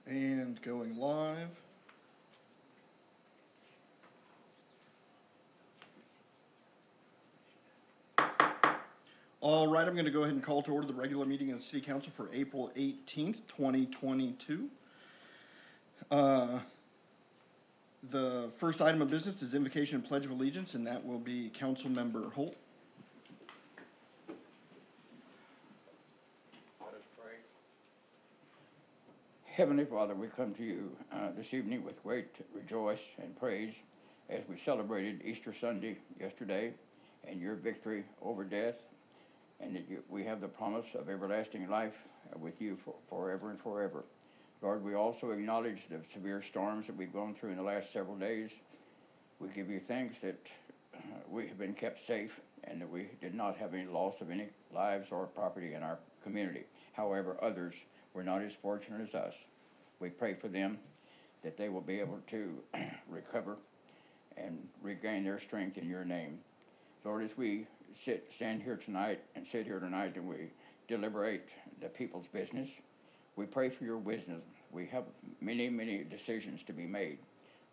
And going live. All right, I'm going to go ahead and call to order the regular meeting of the City Council for April 18th, 2022. The first item of business is Invocation and Pledge of Allegiance, and that will be Councilmember Holt. Let us pray. Heavenly Father, we come to you this evening with great rejoice and praise as we celebrated Easter Sunday yesterday and your victory over death, and that we have the promise of everlasting life with you forever and forever. Lord, we also acknowledge the severe storms that we've gone through in the last several days. We give you thanks that we have been kept safe and that we did not have any loss of any lives or property in our community. However, others were not as fortunate as us. We pray for them that they will be able to recover and regain their strength in your name. Lord, as we stand here tonight and we deliberate the people's business, we pray for your wisdom. We have many, many decisions to be made.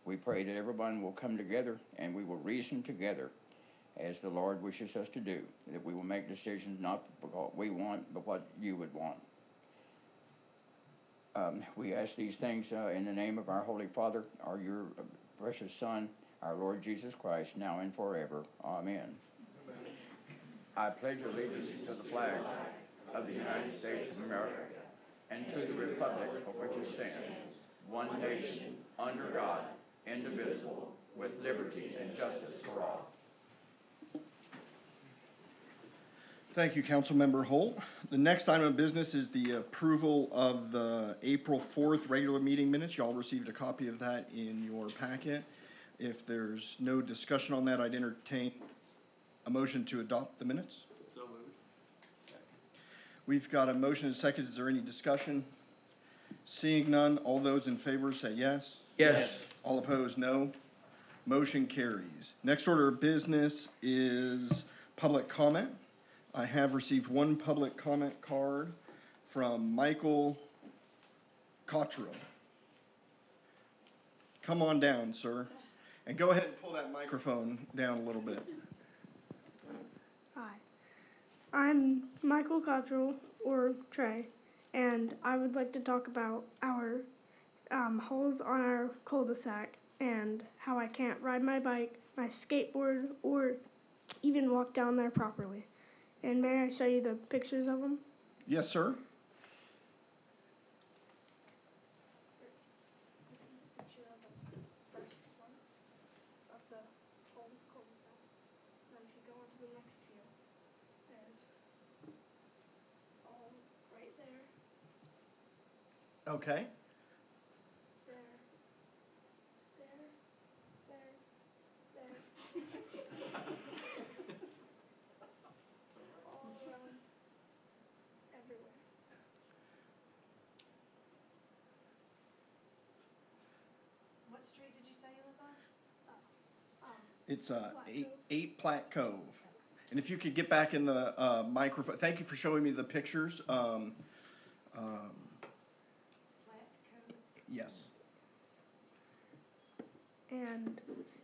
We pray that everyone will come together and we will reason together as the Lord wishes us to do, that we will make decisions not what we want, but what you would want. We ask these things in the name of our Holy Father, your precious Son, our Lord Jesus Christ, now and forever. Amen. Amen. I pledge allegiance to the flag of the United States of America and to the republic for which it stands, one nation, under God, indivisible, with liberty and justice for all. Thank you, Councilmember Holt. The next item of business is the approval of the April 4th regular meeting minutes. Y'all received a copy of that in your packet. If there's no discussion on that, I'd entertain a motion to adopt the minutes. So moved. We've got a motion and a second. Is there any discussion? Seeing none, all those in favor say yes. Yes. All opposed, no. Motion carries. Next order of business is public comment. I have received one public comment card from Michael Cottrell. Come on down, sir. And go ahead and pull that microphone down a little bit. Hi, I'm Michael Cottrell, or Trey, and I would like to talk about our holes on our cul-de-sac and how I can't ride my bike, my skateboard, or even walk down there properly. And may I show you the pictures of them? Yes, sir. This is a picture of the first one of the whole cul-de-sac. And then if you go on to the next view, there's all right there, Okay. there, there. All around, everywhere. What street did you say you live on? It's Platte Cove. 8 Platte Cove. And if you could get back in the microphone. Thank you for showing me the pictures. Platte Cove? Yes. And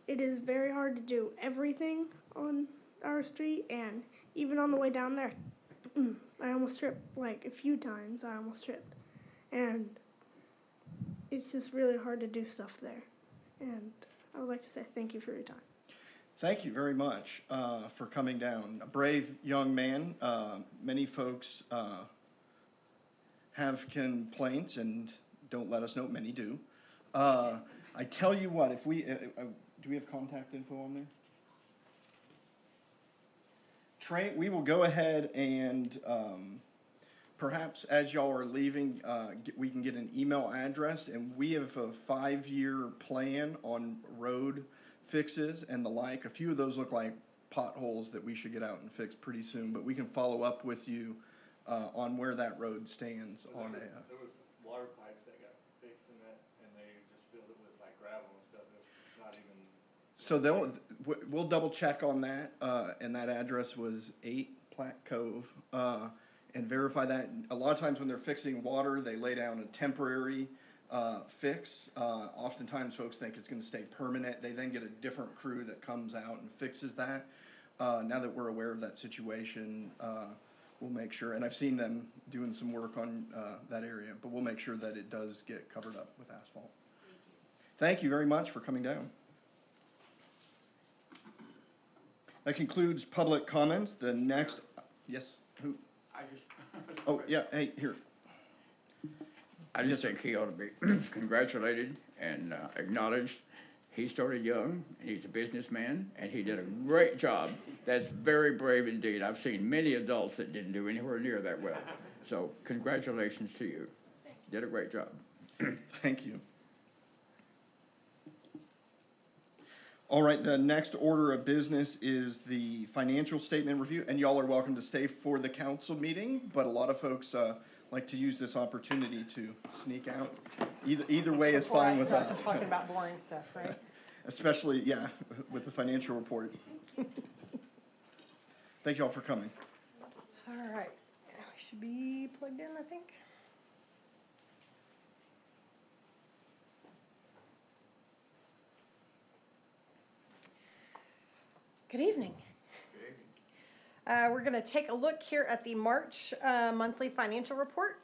it is very hard to do everything on our street, and even on the way down there, I almost tripped, like a few times I almost tripped. And it's just really hard to do stuff there. And I would like to say thank you for your time. Thank you very much for coming down. A brave young man. Many folks have complaints and don't let us know. Many do. I tell you what, if we, do we have contact info on there? Trey, we will go ahead and perhaps as y'all are leaving, we can get an email address, and we have a 5-year plan on road fixes and the like. A few of those look like potholes that we should get out and fix pretty soon, but we can follow up with you on where that road stands. So on there was water pipes that got fixed in that, and they just filled it with like gravel and stuff. It's not even. So we'll double check on that, and that address was 8 Platte Cove, and verify that. A lot of times when they're fixing water, they lay down a temporary fix. Oftentimes folks think it's gonna stay permanent. They then get a different crew that comes out and fixes that. Now that we're aware of that situation, we'll make sure, and I've seen them doing some work on that area, but we'll make sure that it does get covered up with asphalt. Thank you very much for coming down. That concludes public comments. The next, yes, who? I just. Oh, yeah, hey, here. I just think he ought to be congratulated and acknowledged. He started young, and he's a businessman, and he did a great job. That's very brave indeed. I've seen many adults that didn't do anywhere near that well. So congratulations to you. Did a great job. Thank you. All right, the next order of business is the financial statement review, and y'all are welcome to stay for the council meeting, but a lot of folks like to use this opportunity to sneak out. Either way is fine with us. Talking about boring stuff, right? Especially, yeah, with the financial report. Thank you all for coming. All right, we should be plugged in, I think. Good evening. We're going to take a look here at the March monthly financial report.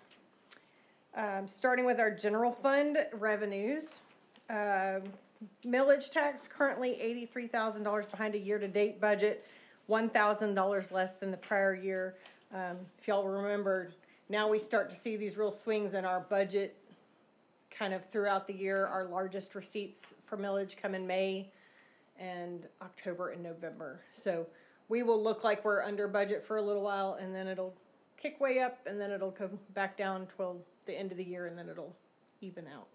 Starting with our general fund revenues. Millage tax currently $83,000 behind a year-to-date budget, $1,000 less than the prior year. If y'all remember, now we start to see these real swings in our budget kind of throughout the year. Our largest receipts for millage come in May and October and November. So we will look like we're under budget for a little while, and then it'll kick way up, and then it'll come back down till the end of the year, and then it'll even out.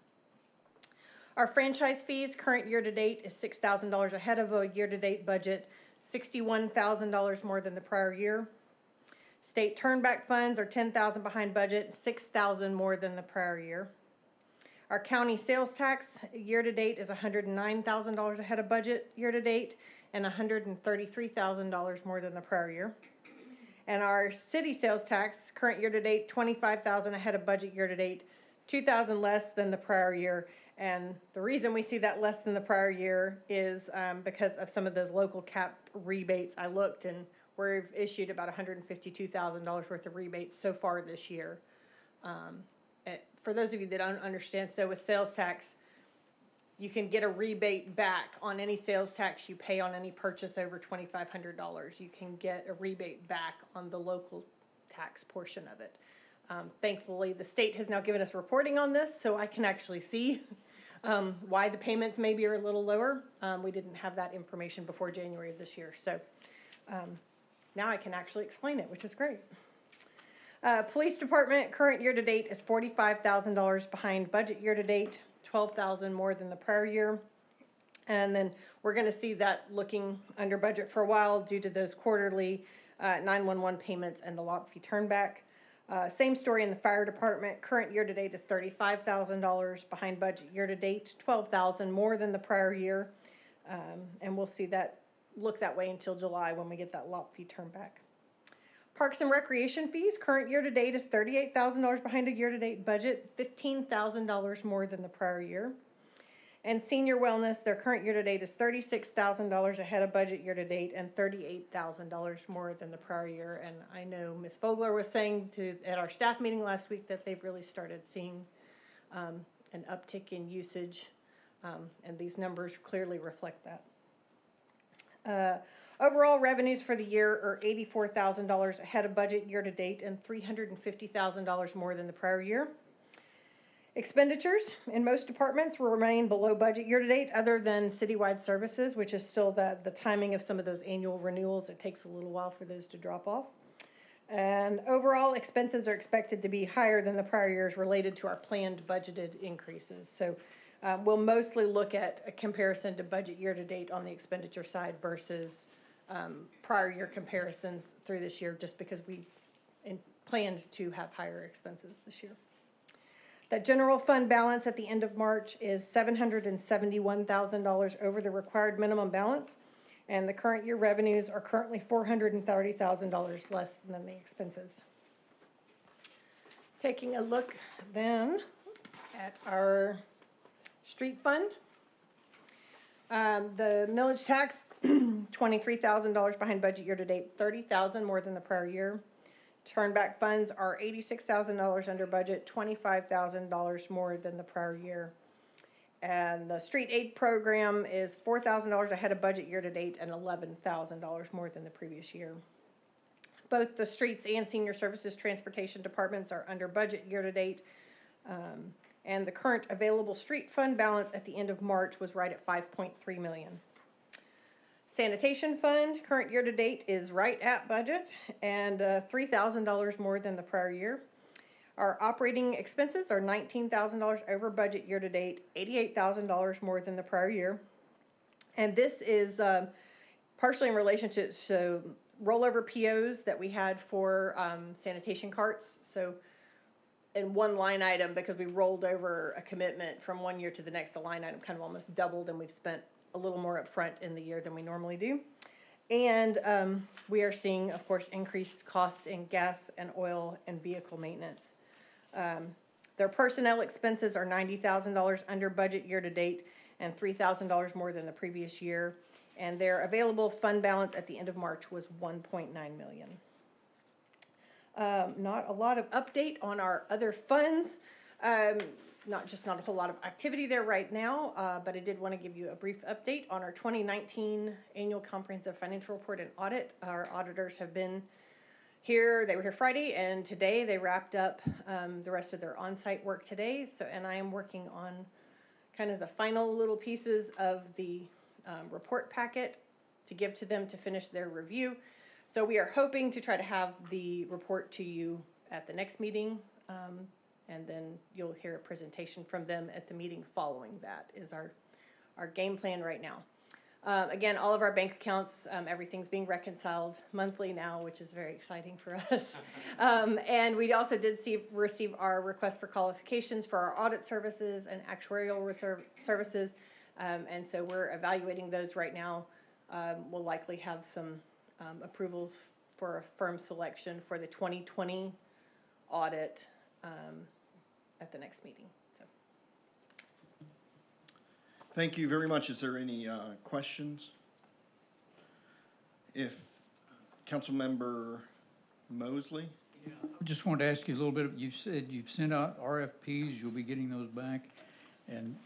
Our franchise fees current year to date is $6,000 ahead of a year to date budget, $61,000 more than the prior year. State turnback funds are $10,000 behind budget, $6,000 more than the prior year. Our county sales tax year to date is $109,000 ahead of budget year to date, and $133,000 more than the prior year. And our city sales tax current year to date, $25,000 ahead of budget year to date, $2,000 less than the prior year. And the reason we see that less than the prior year is because of some of those local cap rebates. I looked, and we've issued about $152,000 worth of rebates so far this year. For those of you that don't understand, so with sales tax, you can get a rebate back on any sales tax you pay on any purchase over $2,500. You can get a rebate back on the local tax portion of it. Thankfully, the state has now given us reporting on this, so I can actually see why the payments maybe are a little lower. We didn't have that information before January of this year, so now I can actually explain it, which is great. Police department current year to date is $45,000 behind budget year to date, $12,000 more than the prior year. And then we're going to see that looking under budget for a while due to those quarterly 911 payments and the lot fee turnback. Same story in the fire department. Current year to date is $35,000 behind budget year to date, $12,000 more than the prior year. And we'll see that look that way until July when we get that lot fee turnback. Parks and recreation fees current year to date is $38,000 behind a year to date budget, $15,000 more than the prior year. And senior wellness, their current year to date is $36,000 ahead of budget year to date and $38,000 more than the prior year. And I know Ms. Vogler was saying at our staff meeting last week that they've really started seeing an uptick in usage, and these numbers clearly reflect that. Overall revenues for the year are $84,000 ahead of budget year to date and $350,000 more than the prior year. Expenditures in most departments will remain below budget year to date, other than citywide services, which is still the timing of some of those annual renewals. It takes a little while for those to drop off. And overall expenses are expected to be higher than the prior years related to our planned budgeted increases. So we'll mostly look at a comparison to budget year to date on the expenditure side versus prior year comparisons through this year, just because we planned to have higher expenses this year. That general fund balance at the end of March is $771,000 over the required minimum balance, and the current year revenues are currently $430,000 less than the expenses. Taking a look then at our street fund. The millage tax, $23,000 behind budget year-to-date, $30,000 more than the prior year. Turnback funds are $86,000 under budget, $25,000 more than the prior year. And the street aid program is $4,000 ahead of budget year-to-date and $11,000 more than the previous year. Both the streets and senior services transportation departments are under budget year-to-date. And the current available street fund balance at the end of March was right at $5.3 million. Sanitation fund, current year-to-date is right at budget and $3,000 more than the prior year. Our operating expenses are $19,000 over budget year-to-date, $88,000 more than the prior year. And this is partially in relation to rollover POs that we had for sanitation carts. So in one line item, because we rolled over a commitment from one year to the next, the line item kind of almost doubled, and we've spent a little more upfront in the year than we normally do. And we are seeing, of course, increased costs in gas and oil and vehicle maintenance. Their personnel expenses are $90,000 under budget year-to-date and $3,000 more than the previous year. And their available fund balance at the end of March was $1.9 million. Not a lot of update on our other funds. Not a whole lot of activity there right now, but I did want to give you a brief update on our 2019 Annual Comprehensive Financial Report and Audit. Our auditors have been here. They were here Friday, and today they wrapped up the rest of their on-site work today. And I am working on kind of the final little pieces of the report packet to give to them to finish their review. So we are hoping to try to have the report to you at the next meeting, and then you'll hear a presentation from them at the meeting following that is our game plan right now. Again, all of our bank accounts, everything's being reconciled monthly now, which is very exciting for us. And we also did receive our request for qualifications for our audit services and actuarial services. And so we're evaluating those right now. We'll likely have some approvals for a firm selection for the 2020 audit at the next meeting. So. Thank you very much. Is there any questions? If Councilmember Mosley? Yeah, I just wanted to ask you a little bit. You said you've sent out RFPs. You'll be getting those back, and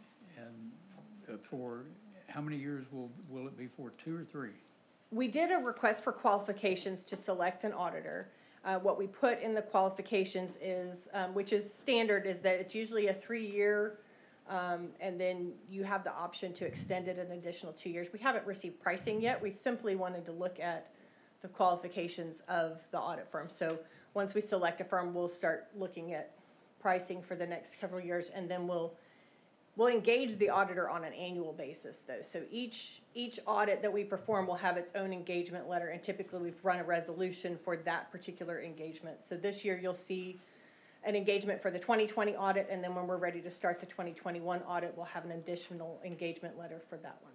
for how many years will it be for? 2 or 3? We did a request for qualifications to select an auditor. What we put in the qualifications is, which is standard, is that it's usually a 3-year, and then you have the option to extend it an additional 2 years. We haven't received pricing yet. We simply wanted to look at the qualifications of the audit firm. So once we select a firm, we'll start looking at pricing for the next several years, and then we'll engage the auditor on an annual basis, though. So each audit that we perform will have its own engagement letter, and typically we've run a resolution for that particular engagement. So this year you'll see an engagement for the 2020 audit, and then when we're ready to start the 2021 audit, we'll have an additional engagement letter for that one.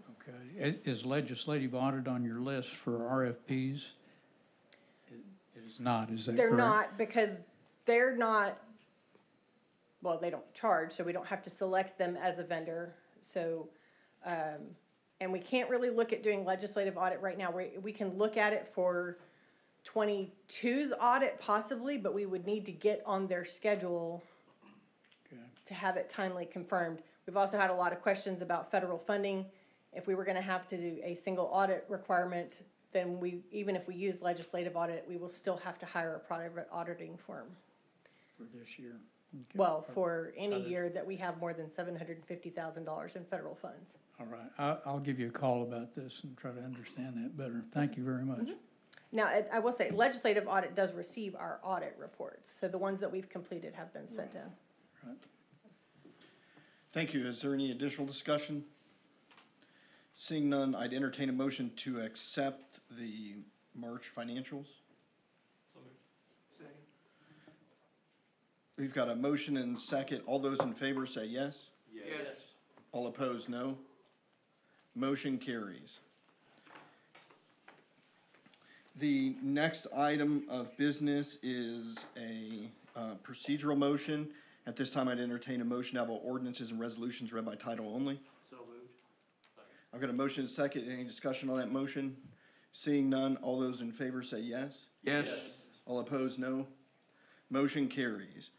Okay. Is legislative audit on your list for RFPs? It is not, is that correct? They're not, because they're not, well, they don't charge, so we don't have to select them as a vendor. So, and we can't really look at doing legislative audit right now. We can look at it for 22's audit possibly, but we would need to get on their schedule to have it timely confirmed. We've also had a lot of questions about federal funding. If we were going to have to do a single audit requirement, then even if we use legislative audit, we will still have to hire a private auditing firm. For this year? Okay. Well, for any year that we have more than $750,000 in federal funds. All right. I'll give you a call about this and try to understand that better. Thank you very much. Mm-hmm. Now, I will say, legislative audit does receive our audit reports. So the ones that we've completed have been sent in. Right. Thank you. Is there any additional discussion? Seeing none, I'd entertain a motion to accept the March financials. Second. We've got a motion and second. All those in favor say yes. Yes. All opposed, no. Motion carries. The next item of business is a procedural motion. At this time, I'd entertain a motion to have all ordinances and resolutions read by title only. So moved. Second. I've got a motion and a second. Any discussion on that motion? Seeing none, all those in favor say yes. Yes. All opposed, no. Motion carries.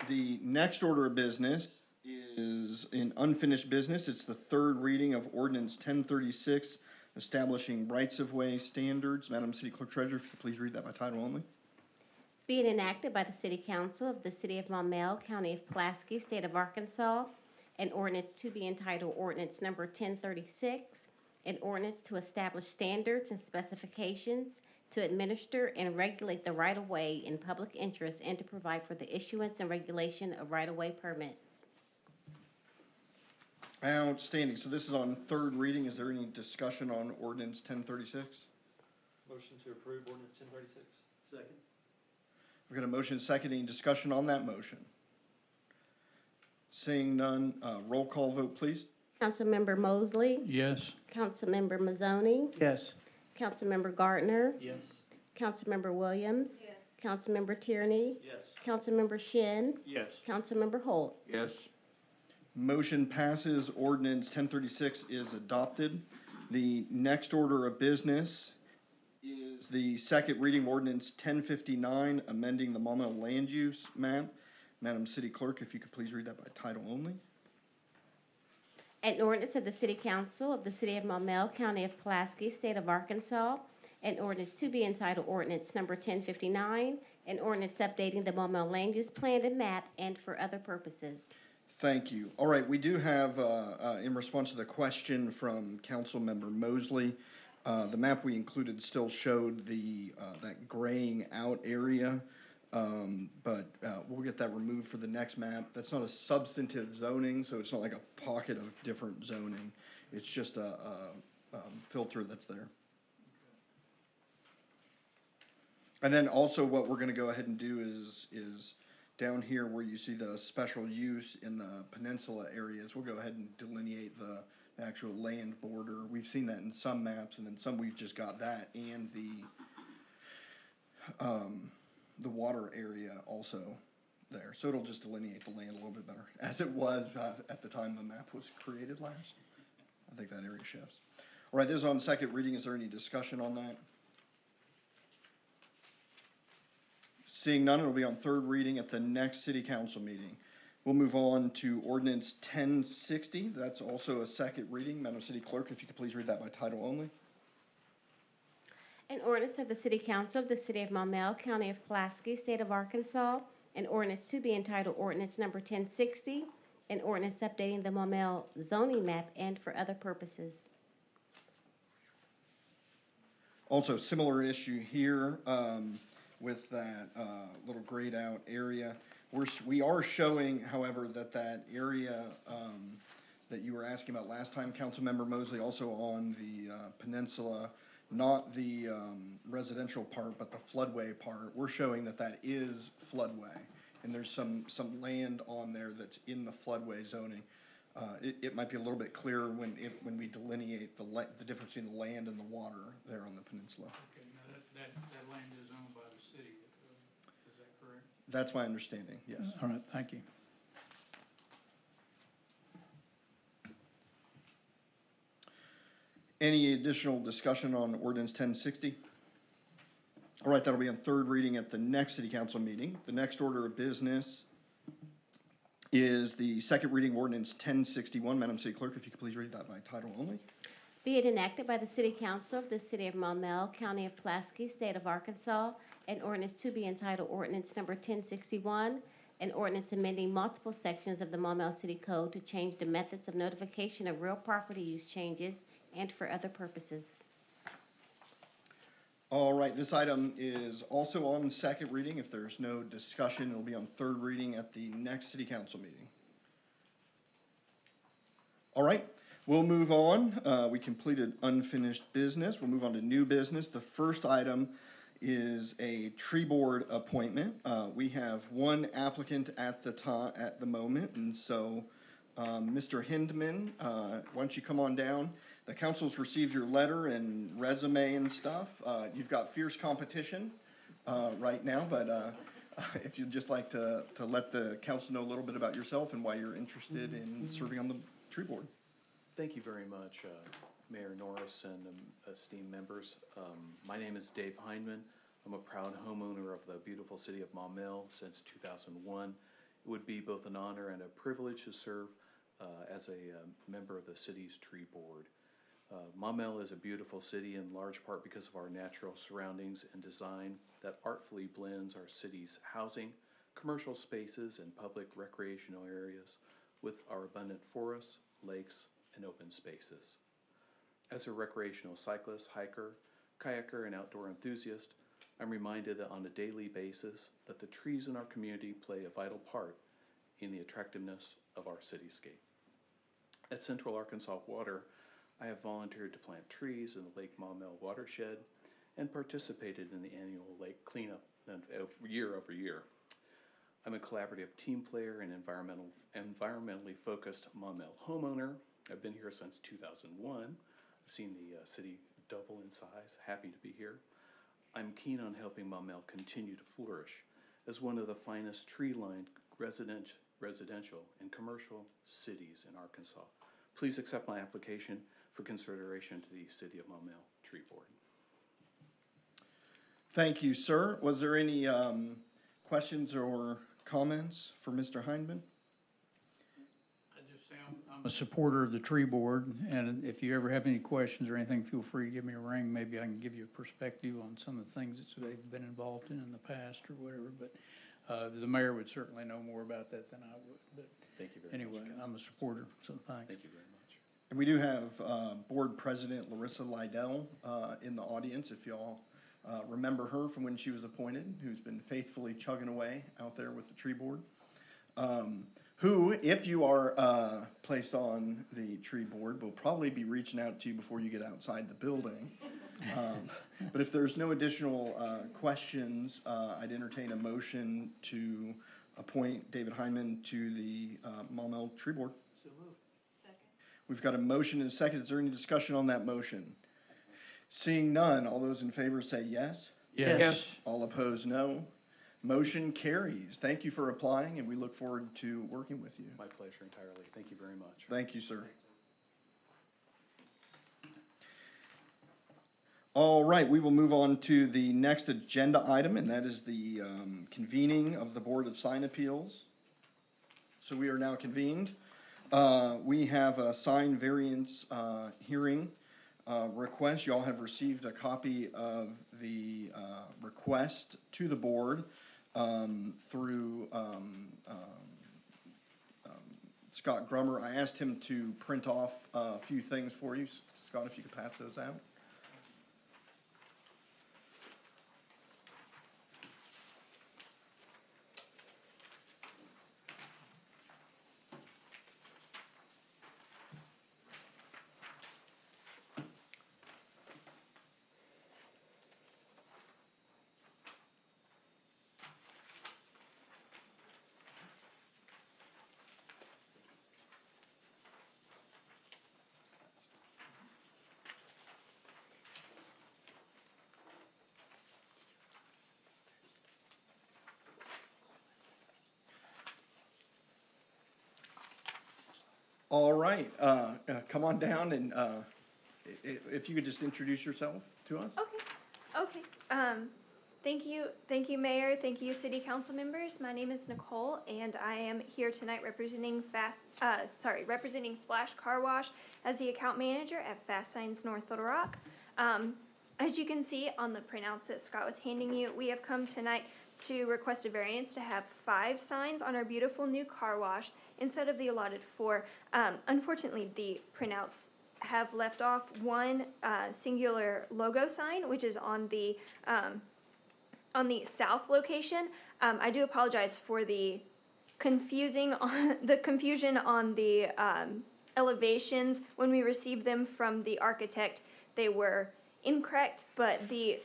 The next order of business is in unfinished business. It's the third reading of Ordinance 1036, establishing rights-of-way standards. Madam City Clerk Treasurer, if you could please read that by title only. Be it enacted by the City Council of the City of Maumelle, County of Pulaski, State of Arkansas, an ordinance to be entitled Ordinance Number 1036, an ordinance to establish standards and specifications to administer and regulate the right-of-way in public interest and to provide for the issuance and regulation of right-of-way permits. Outstanding. So this is on third reading. Is there any discussion on Ordinance 1036? Motion to approve ordinance 1036. Second. We've got a motion and a second. Any discussion on that motion? Seeing none, roll call vote, please. Councilmember Mosley, Yes. Councilmember Mazzoni, Yes. Councilmember Gardner, Yes. Councilmember Williams, Yes. Councilmember Tierney, Yes. Councilmember Shin, Yes. Councilmember Holt. Yes. Motion passes. Ordinance 1036 is adopted. The next order of business is the second reading of Ordinance 1059, amending the Maumelle land use map. Madam City Clerk, if you could please read that by title only. An ordinance of the City Council of the City of Maumelle, County of Pulaski, State of Arkansas, an ordinance to be entitled Ordinance Number 1059, an ordinance updating the Maumelle land use plan and map and for other purposes. Thank you. All right, we do have, in response to the question from Councilmember Mosley, the map we included still showed the, that graying out area, but we'll get that removed for the next map. That's not a substantive zoning, so it's not like a pocket of different zoning. It's just a filter that's there. And then also what we're gonna go ahead and do is down here where you see the special use in the peninsula areas, we'll go ahead and delineate the actual land border. We've seen that in some maps, and then some we've just got that and the water area also there. So it'll just delineate the land a little bit better, as it was at the time the map was created last. I think that area shifts. All right, this is on second reading. Is there any discussion on that? Seeing none, it'll be on third reading at the next city council meeting. We'll move on to ordinance 1060. That's also a second reading. Madam City Clerk, if you could please read that by title only. An ordinance of the City Council of the City of Maumelle, County of Pulaski, State of Arkansas, an ordinance to be entitled Ordinance Number 1060, an ordinance updating the Maumelle zoning map and for other purposes. Also, similar issue here with that little grayed out area. We are showing, however, that area that you were asking about last time, Councilmember Mosley, also on the peninsula, not the residential part, but the floodway part. We're showing that is floodway, and there's some land on there that's in the floodway zoning. It might be a little bit clearer when we delineate the difference between the land and the water there on the peninsula. Okay, now that land is owned by the city, is that correct? That's my understanding, yes. All right, thank you. Any additional discussion on ordinance 1060? All right, that'll be on third reading at the next city council meeting. The next order of business is the second reading of ordinance 1061. Madam City Clerk, if you could please read that by title only. Be it enacted by the City Council of the City of Maumelle, County of Pulaski, State of Arkansas, an ordinance to be entitled Ordinance Number 1061, an ordinance amending multiple sections of the Maumelle City Code to change the methods of notification of real property use changes and for other purposes. All right, this item is also on second reading. If there's no discussion, it'll be on third reading at the next city council meeting. All right, we'll move on. We completed unfinished business. We'll move on to new business. The first item is a tree board appointment. We have one applicant at the moment, and so Mr. Hindman, why don't you come on down? The council's received your letter and resume and stuff. You've got fierce competition right now, but if you'd just like to let the council know a little bit about yourself and why you're interested in serving on the tree board. Thank you very much, Mayor Norris and esteemed members. My name is Dave Hindman. I'm a proud homeowner of the beautiful city of Maumelle since 2001. It would be both an honor and a privilege to serve as a member of the city's tree board. Maumelle is a beautiful city in large part because of our natural surroundings and design that artfully blends our city's housing, commercial spaces, and public recreational areas with our abundant forests, lakes, and open spaces. As a recreational cyclist, hiker, kayaker, and outdoor enthusiast, I'm reminded that on a daily basis that the trees in our community play a vital part in the attractiveness of our cityscape. At Central Arkansas Water, I have volunteered to plant trees in the Lake Maumelle watershed and participated in the annual lake cleanup year over year. I'm a collaborative team player and environmentally focused Maumelle homeowner. I've been here since 2001. I've seen the city double in size. Happy to be here. I'm keen on helping Maumelle continue to flourish as one of the finest tree-lined residential and commercial cities in Arkansas. Please accept my application for consideration to the City of Maumelle Tree Board. Thank you, sir. Was there any questions or comments for Mr. Hindman? I just say I'm a supporter of the tree board, and if you ever have any questions or anything, feel free to give me a ring. Maybe I can give you a perspective on some of the things that they've been involved in the past or whatever, but the mayor would certainly know more about that than I would. But thank you very much. Anyway, I'm a supporter, so thanks. Thank you very much. And we do have Board President Larissa Lydell in the audience, if y'all remember her from when she was appointed, who's been faithfully chugging away out there with the tree board. Who, if you are placed on the tree board, will probably be reaching out to you before you get outside the building. But if there's no additional questions, I'd entertain a motion to appoint David Hindman to the Maumelle Tree Board. So moved. Second. We've got a motion and a second. Is there any discussion on that motion? Seeing none, all those in favor say yes. Yes. All opposed, no. Motion carries. Thank you for applying, and we look forward to working with you. My pleasure entirely. Thank you very much. Thank you, sir. All right, we will move on to the next agenda item, and that is the convening of the Board of Sign Appeals. So we are now convened. We have a sign variance hearing request. You all have received a copy of the request to the board through Scott Grummer. I asked him to print off a few things for you. Scott, if you could pass those out. All right, come on down and if you could just introduce yourself to us. Okay. Thank you, Mayor. Thank you, City Council members. My name is Nicole, and I am here tonight representing representing Splash Car Wash as the account manager at Fast Signs North Little Rock. As you can see on the printouts that Scott was handing you, we have come tonight to request a variance to have 5 signs on our beautiful new car wash instead of the allotted 4. Unfortunately, the printouts have left off one singular logo sign, which is on the south location. I do apologize for the confusion on the elevations. When we received them from the architect, they were incorrect, but the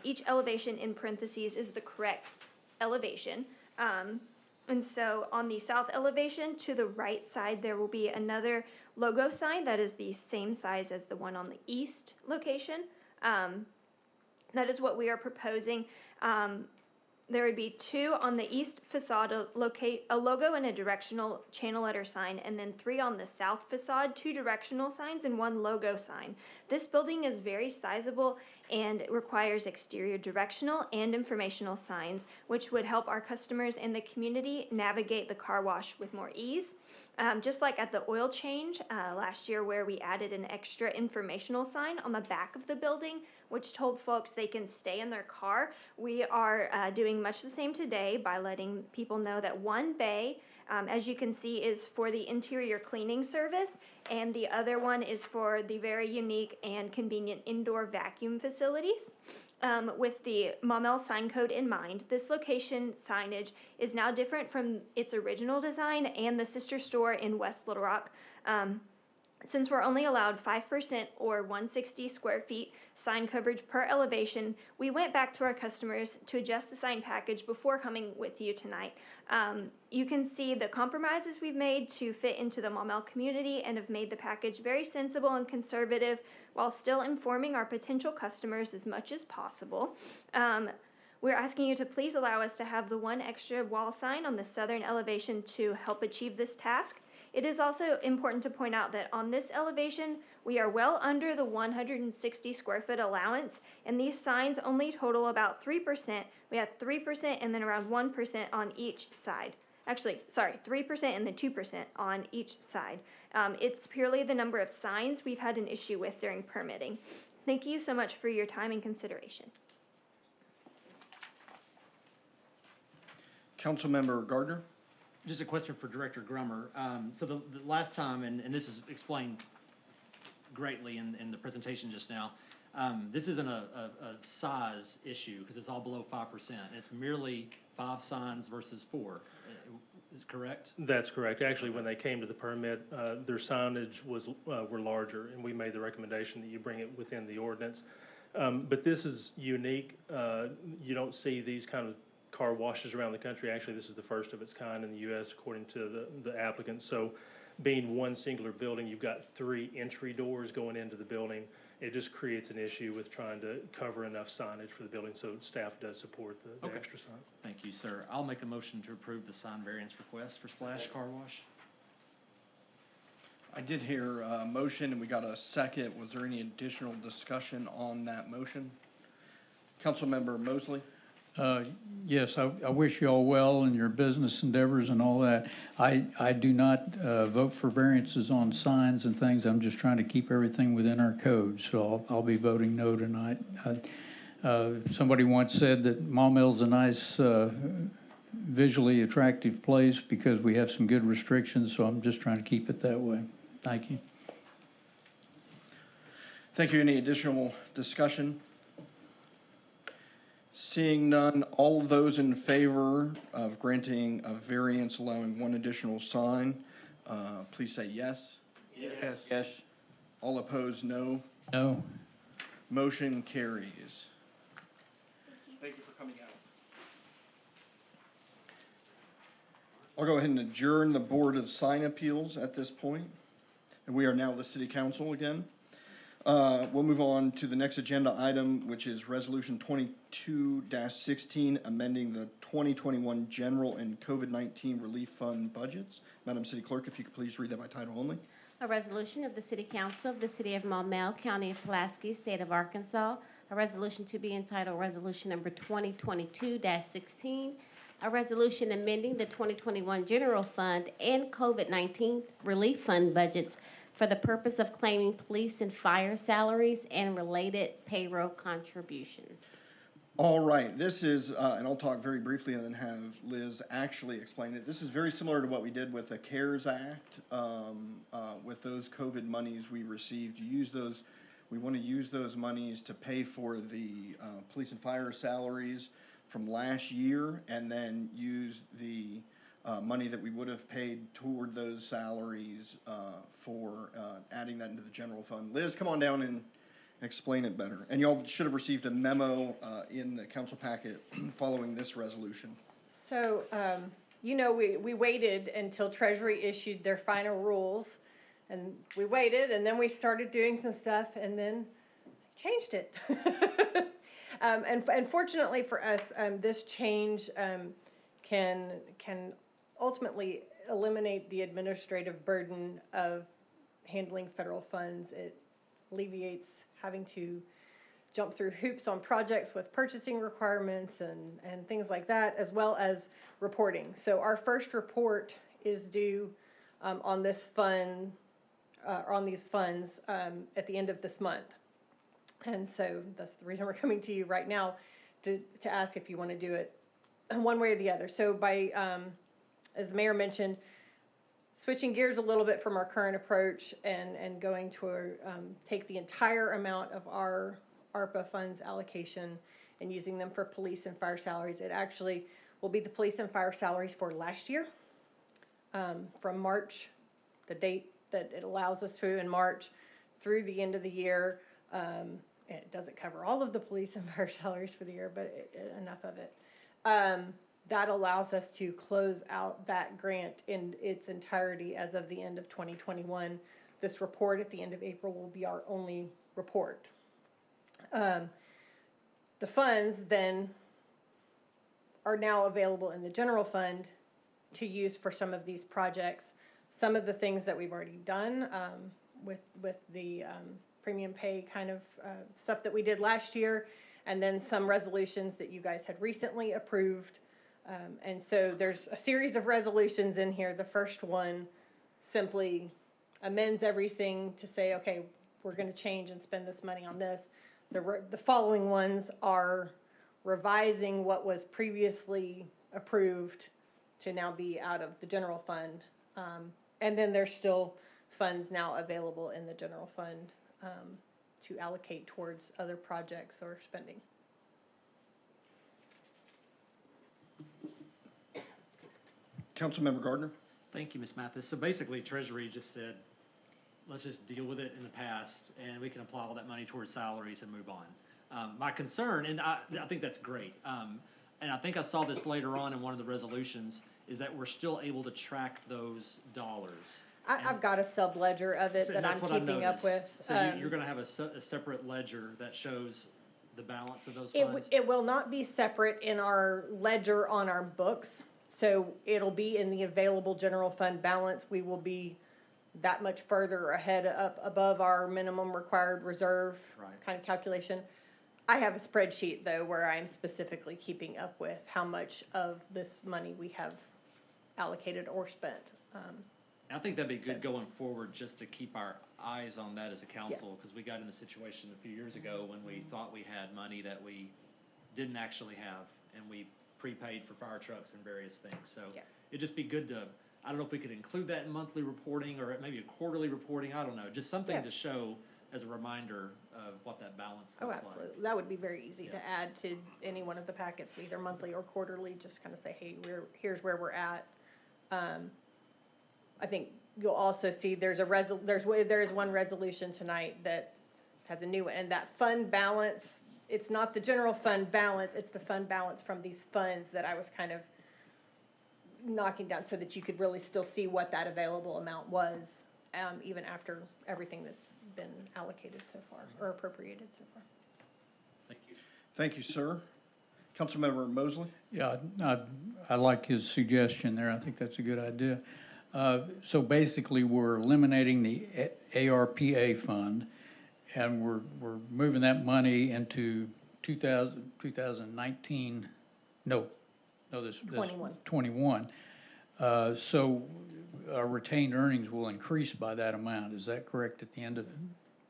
each elevation in parentheses is the correct elevation. And so on the south elevation to the right side, there will be another logo sign that is the same size as the one on the east location. That is what we are proposing. there would be 2 on the east facade, a logo and a directional channel letter sign, and then 3 on the south facade, 2 directional signs and 1 logo sign. This building is very sizable and it requires exterior directional and informational signs, which would help our customers and the community navigate the car wash with more ease. Just like at the oil change last year, where we added an extra informational sign on the back of the building, which told folks they can stay in their car, we are doing much the same today by letting people know that one bay, as you can see, is for the interior cleaning service, and the other one is for the very unique and convenient indoor vacuum facilities. With the Maumelle sign code in mind, this location signage is now different from its original design and the sister store in West Little Rock. Since we're only allowed 5% or 160 square feet sign coverage per elevation, we went back to our customers to adjust the sign package before coming with you tonight. You can see the compromises we've made to fit into the Maumelle community and have made the package very sensible and conservative while still informing our potential customers as much as possible. We're asking you to please allow us to have the 1 extra wall sign on the southern elevation to help achieve this task. It is also important to point out that on this elevation, we are well under the 160 square foot allowance, and these signs only total about 3%. We have 3% and then around 1% on each side. Actually, sorry, 3% and then 2% on each side. It's purely the number of signs we've had an issue with during permitting. Thank you so much for your time and consideration. Councilmember Gardner? Just a question for Director Grummer. So the last time, and this is explained greatly in the presentation just now, this isn't a size issue because it's all below 5%. It's merely 5 signs versus 4. Is it correct? That's correct. Actually, when they came to the permit, their signage were larger, and we made the recommendation that you bring it within the ordinance. But this is unique. You don't see these kind of car washes around the country. Actually, this is the first of its kind in the U.S. according to the applicant. So being one singular building, you've got 3 entry doors going into the building. It just creates an issue with trying to cover enough signage for the building, so staff does support the Okay. extra sign. Thank you, sir. I'll make a motion to approve the sign variance request for Splash Car Wash. I did hear a motion and we got a second. Was there any additional discussion on that motion? Councilmember Mosley? Yes, I wish you all well in your business endeavors and all that. I do not vote for variances on signs and things. I'm just trying to keep everything within our code, so I'll be voting no tonight. Somebody once said that Maumelle's a nice, visually attractive place because we have some good restrictions, so I'm just trying to keep it that way. Thank you. Thank you. Any additional discussion? Seeing none, all of those in favor of granting a variance allowing 1 additional sign, please say yes. Yes. Yes. All opposed, no. No. Motion carries. Thank you for coming out. I'll go ahead and adjourn the Board of Sign Appeals at this point, and we are now the City Council again. We'll move on to the next agenda item, which is Resolution 22-16, amending the 2021 General and COVID-19 Relief Fund budgets. Madam City Clerk, if you could please read that by title only. A resolution of the City Council of the City of Maumelle, County of Pulaski, State of Arkansas. A resolution to be entitled Resolution Number 2022-16. A resolution amending the 2021 General Fund and COVID-19 Relief Fund budgets for the purpose of claiming police and fire salaries and related payroll contributions. All right, this is, and I'll talk very briefly and then have Liz actually explain it. This is very similar to what we did with the CARES Act, with those COVID monies we received. We want to use those monies to pay for the police and fire salaries from last year, and then use the money that we would have paid toward those salaries for adding that into the general fund. Liz, come on down and explain it better. And y'all should have received a memo in the council packet following this resolution. So, you know, we waited until Treasury issued their final rules, and we waited, and then we started doing some stuff, and then changed it. And fortunately for us, this change can ultimately eliminate the administrative burden of handling federal funds. It alleviates having to jump through hoops on projects with purchasing requirements and things like that, as well as reporting. So our first report is due on this fund, on these funds at the end of this month. And so that's the reason we're coming to you right now to ask if you want to do it one way or the other. So by, as the mayor mentioned, switching gears a little bit from our current approach and going to take the entire amount of our ARPA funds allocation and using them for police and fire salaries. It actually will be the police and fire salaries for last year, from March, the date that it allows us to in March, through the end of the year. And it doesn't cover all of the police and fire salaries for the year, but enough of it. That allows us to close out that grant in its entirety as of the end of 2021. This report at the end of April will be our only report. The funds then are now available in the general fund to use for some of these projects. Some of the things that we've already done with the premium pay kind of stuff that we did last year, and then some resolutions that you guys had recently approved. And so there's a series of resolutions in here. The first one simply amends everything to say, okay, we're going to change and spend this money on this. The following ones are revising what was previously approved to now be out of the general fund. And then there's still funds now available in the general fund to allocate towards other projects or spending. Councilmember Gardner? Thank you, Ms. Mathis. So basically, Treasury just said, let's just deal with it in the past, and we can apply all that money towards salaries and move on. My concern, and I think that's great, and I think I saw this later on in one of the resolutions, is that we're still able to track those dollars. I've got a sub-ledger of it that I'm keeping up with. So you're going to have a separate ledger that shows the balance of those funds? It will not be separate in our ledger on our books. So it'll be in the available general fund balance. We will be that much further ahead up above our minimum required reserve kind of calculation. I have a spreadsheet, though, where I'm specifically keeping up with how much of this money we have allocated or spent. I think that'd be good going forward, just to keep our eyes on that as a council, because we got in a situation a few years ago when we thought we had money that we didn't actually have, and we prepaid for fire trucks and various things. So it'd just be good to, I don't know if we could include that in monthly reporting or maybe a quarterly reporting, I don't know, just something to show as a reminder of what that balance looks like. Absolutely. That would be very easy to add to any one of the packets, either monthly or quarterly, just kind of say, hey, here's where we're at. I think you'll also see there is one resolution tonight that has a new one, and that fund balance, it's not the general fund balance, it's the fund balance from these funds that I was kind of knocking down so that you could really still see what that available amount was, even after everything that's been allocated so far, or appropriated so far. Thank you. Thank you, sir. Councilmember Mosley? Yeah, I like his suggestion there. I think that's a good idea. So basically, we're eliminating the ARPA fund, and we're moving that money into 2019. No, this 21. So our retained earnings will increase by that amount. Is that correct, at the end of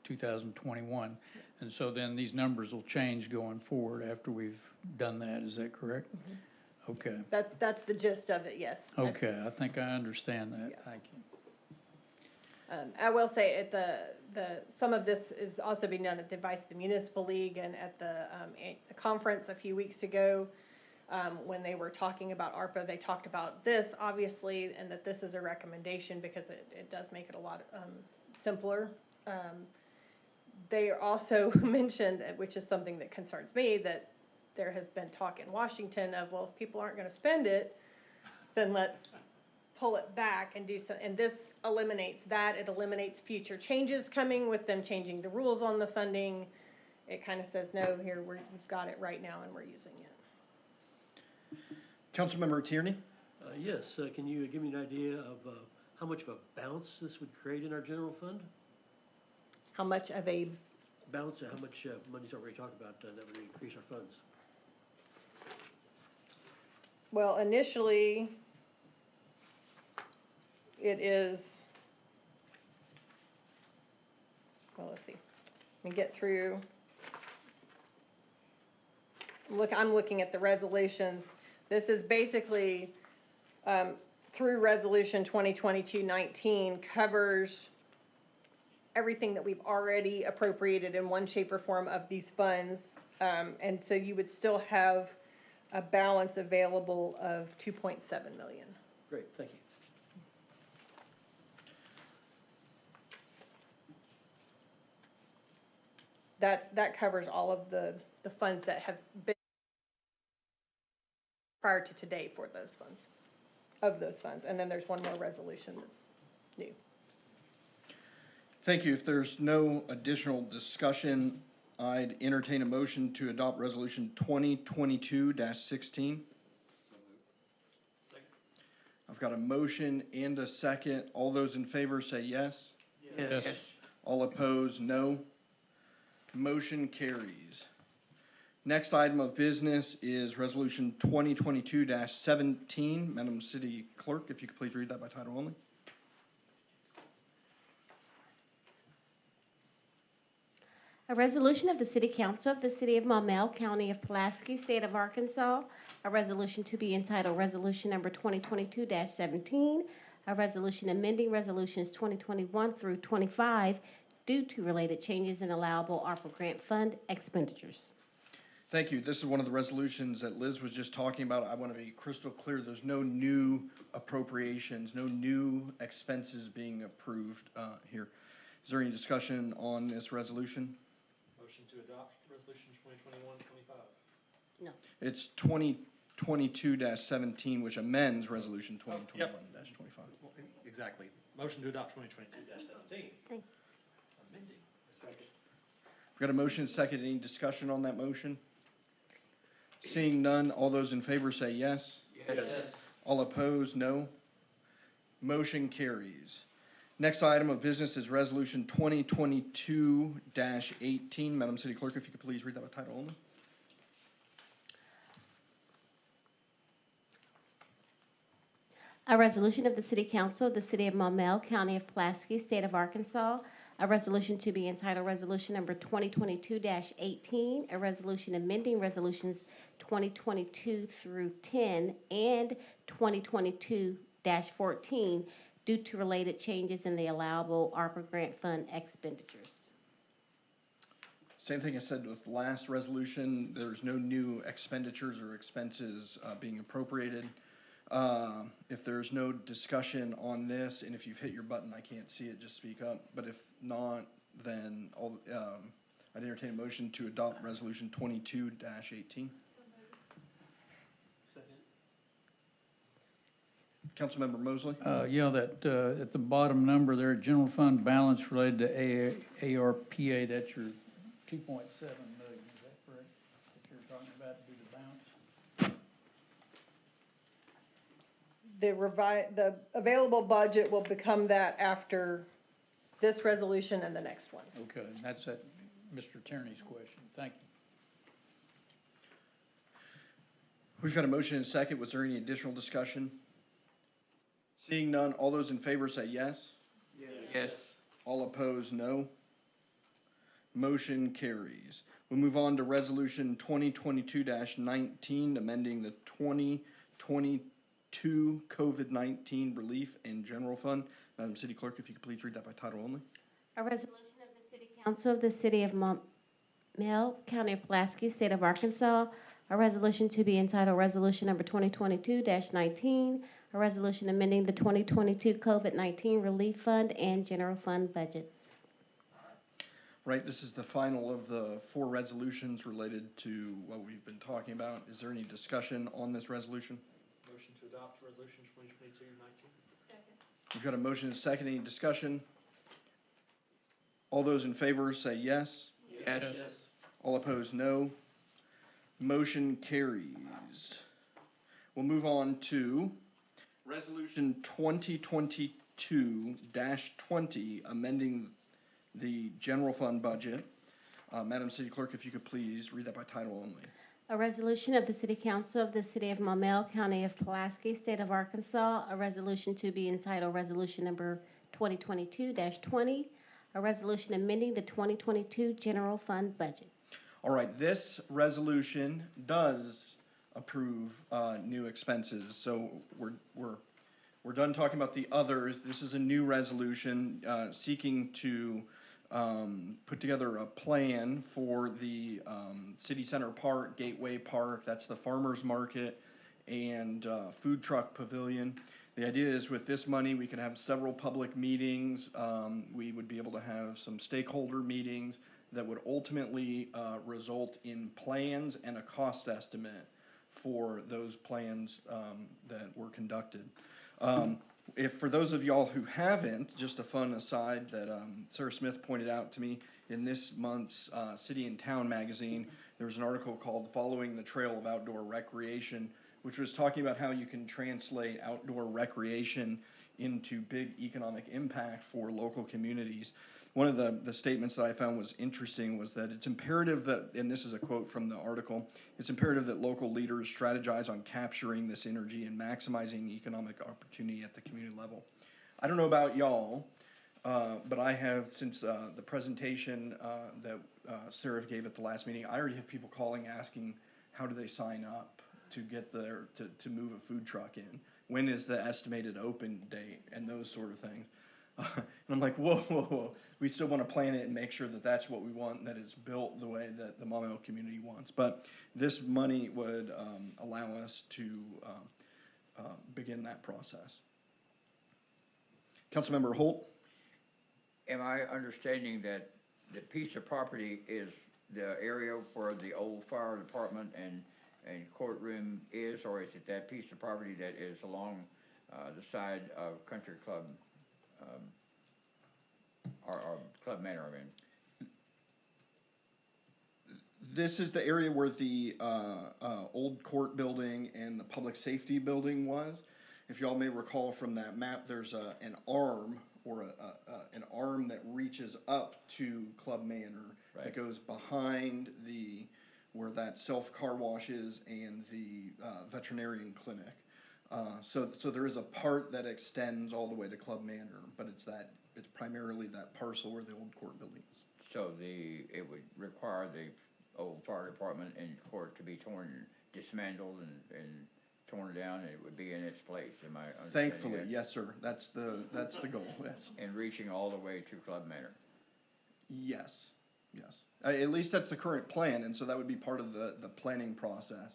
2021? And so then these numbers will change going forward after we've done that. Is that correct? Mm-hmm. Okay. That's the gist of it, yes. Okay, I think I understand that. Thank you. I will say some of this is also being done at the advice of the Municipal League and at the conference a few weeks ago. When they were talking about ARPA, they talked about this, obviously, and that this is a recommendation because it does make it a lot simpler. They also mentioned, which is something that concerns me, that there has been talk in Washington of, well, if people aren't going to spend it, then let's pull it back and do so. And this eliminates that. It eliminates future changes coming with them changing the rules on the funding. it kind of says, no, here, we've got it right now and we're using it. Councilmember Tierney? Yes, can you give me an idea of how much of a bounce this would create in our general fund? How much of a, Bounce, how much money's already talked about that would increase our funds? well, initially, it is, well, let's see. Let me get through. I'm looking at the resolutions. This is basically, through Resolution 2022-19 covers everything that we've already appropriated in one shape or form of these funds. And so you would still have a balance available of 2.7 million. Great, thank you. That covers all of the funds that have been prior to today for those funds, of those funds. And then there's one more resolution that's new. Thank you. If there's no additional discussion, I'd entertain a motion to adopt Resolution 2022-16. I've got a motion and a second. All those in favor say yes. Yes. All opposed, no. Motion carries. Next item of business is Resolution 2022-17. Madam City Clerk, if you could please read that by title only. A resolution of the City Council of the City of Maumelle, County of Pulaski, State of Arkansas, a resolution to be entitled Resolution Number 2022-17, a resolution amending Resolutions 2021 through 25 due to related changes in allowable ARPA grant fund expenditures. Thank you. This is one of the resolutions that Liz was just talking about. I want to be crystal clear. There's no new appropriations, no new expenses being approved here. Is there any discussion on this resolution? Motion to adopt resolution 2021-25. No. It's 2022-17, which amends Resolution 2021-25. Exactly. Motion to adopt 2022-17. Thank you. Amending. Second. We've got a motion and a second. Any discussion on that motion? Seeing none, all those in favor say yes. Yes. All opposed, no. Motion carries. Next item of business is Resolution 2022-18. Madam City Clerk, if you could please read that by title only. A resolution of the City Council of the City of Maumelle, County of Pulaski, State of Arkansas, a resolution to be entitled Resolution Number 2022-18, a resolution amending Resolutions 2022 through 10 and 2022-14 due to related changes in the allowable ARPA grant fund expenditures. Same thing I said with the last resolution. There's no new expenditures or expenses being appropriated. If there's no discussion on this, and if you've hit your button, I can't see it, just speak up. But if not, then I'd entertain a motion to adopt Resolution 22-18. Councilmember Mosley? Yeah, that, at the bottom number there, general fund balance related to ARPA, that's your 2.7 million, is that correct? That you're talking about to be the balance? The available budget will become that after this resolution and the next one. Okay, that's at Mr. Tierney's question. Thank you. We've got a motion and a second. Was there any additional discussion? Seeing none, all those in favor say yes. Yes. All opposed, no. Motion carries. We'll move on to Resolution 2022-19, amending the 2022 COVID-19 Relief and General Fund. Madam City Clerk, if you could please read that by title only. A resolution of the City Council of the City of Maumelle, County of Pulaski, State of Arkansas, a resolution to be entitled Resolution Number 2022-19, a resolution amending the 2022 COVID-19 Relief Fund and General Fund budgets. Right, this is the final of the 4 resolutions related to what we've been talking about. Is there any discussion on this resolution? Motion to adopt resolution 2022-19. Second. We've got a motion and a second. Any discussion? All those in favor say yes. Yes. All opposed, no. Motion carries. We'll move on to Resolution 2022-20, amending the general fund budget. Madam City Clerk, if you could please read that by title only. A resolution of the City Council of the City of Maumelle, County of Pulaski, State of Arkansas, a resolution to be entitled Resolution Number 2022-20, a resolution amending the 2022 general fund budget. All right, this resolution does approve new expenses, so we're done talking about the others. This is a new resolution seeking to put together a plan for the City Center Park, Gateway Park, that's the farmer's market, and food truck pavilion. The idea is with this money, we could have several public meetings. We would be able to have some stakeholder meetings that would ultimately result in plans and a cost estimate for those plans that were conducted. If for those of y'all who haven't, just a fun aside that Sarah Smith pointed out to me in this month's City and Town magazine, there was an article called Following the Trail of Outdoor Recreation, which was talking about how you can translate outdoor recreation into big economic impact for local communities. One of the statements that I found was interesting was that it's imperative that, and this is a quote from the article, it's imperative that local leaders strategize on capturing this energy and maximizing economic opportunity at the community level. I don't know about y'all, but I have, since the presentation that Sarah gave at the last meeting, I already have people calling asking how do they sign up to get there, to move a food truck in? When is the estimated open date? And those sort of things. And I'm like, whoa. We still want to plan it and make sure that that's what we want and that it's built the way that the Maumelle community wants. But this money would allow us to begin that process. Councilmember Holt? Am I understanding that the piece of property is the area where the old fire department and courtroom is, or is it that piece of property that is along the side of Country Club, or Club Manor, I mean? This is the area where the old court building and the public safety building was. If y'all may recall from that map, there's an arm or an arm that reaches up to Club Manor, right, that goes behind where that self-car wash is and the veterinarian clinic. So there is a part that extends all the way to Club Manor, but it's primarily that parcel where the old court building is. So it would require the old fire department and court to be dismantled and torn down, and it would be in its place. Am I understanding Thankfully, that? yes, sir. That's the goal. Yes. And reaching all the way to Club Manor. Yes. At least that's the current plan, and so that would be part of the planning process.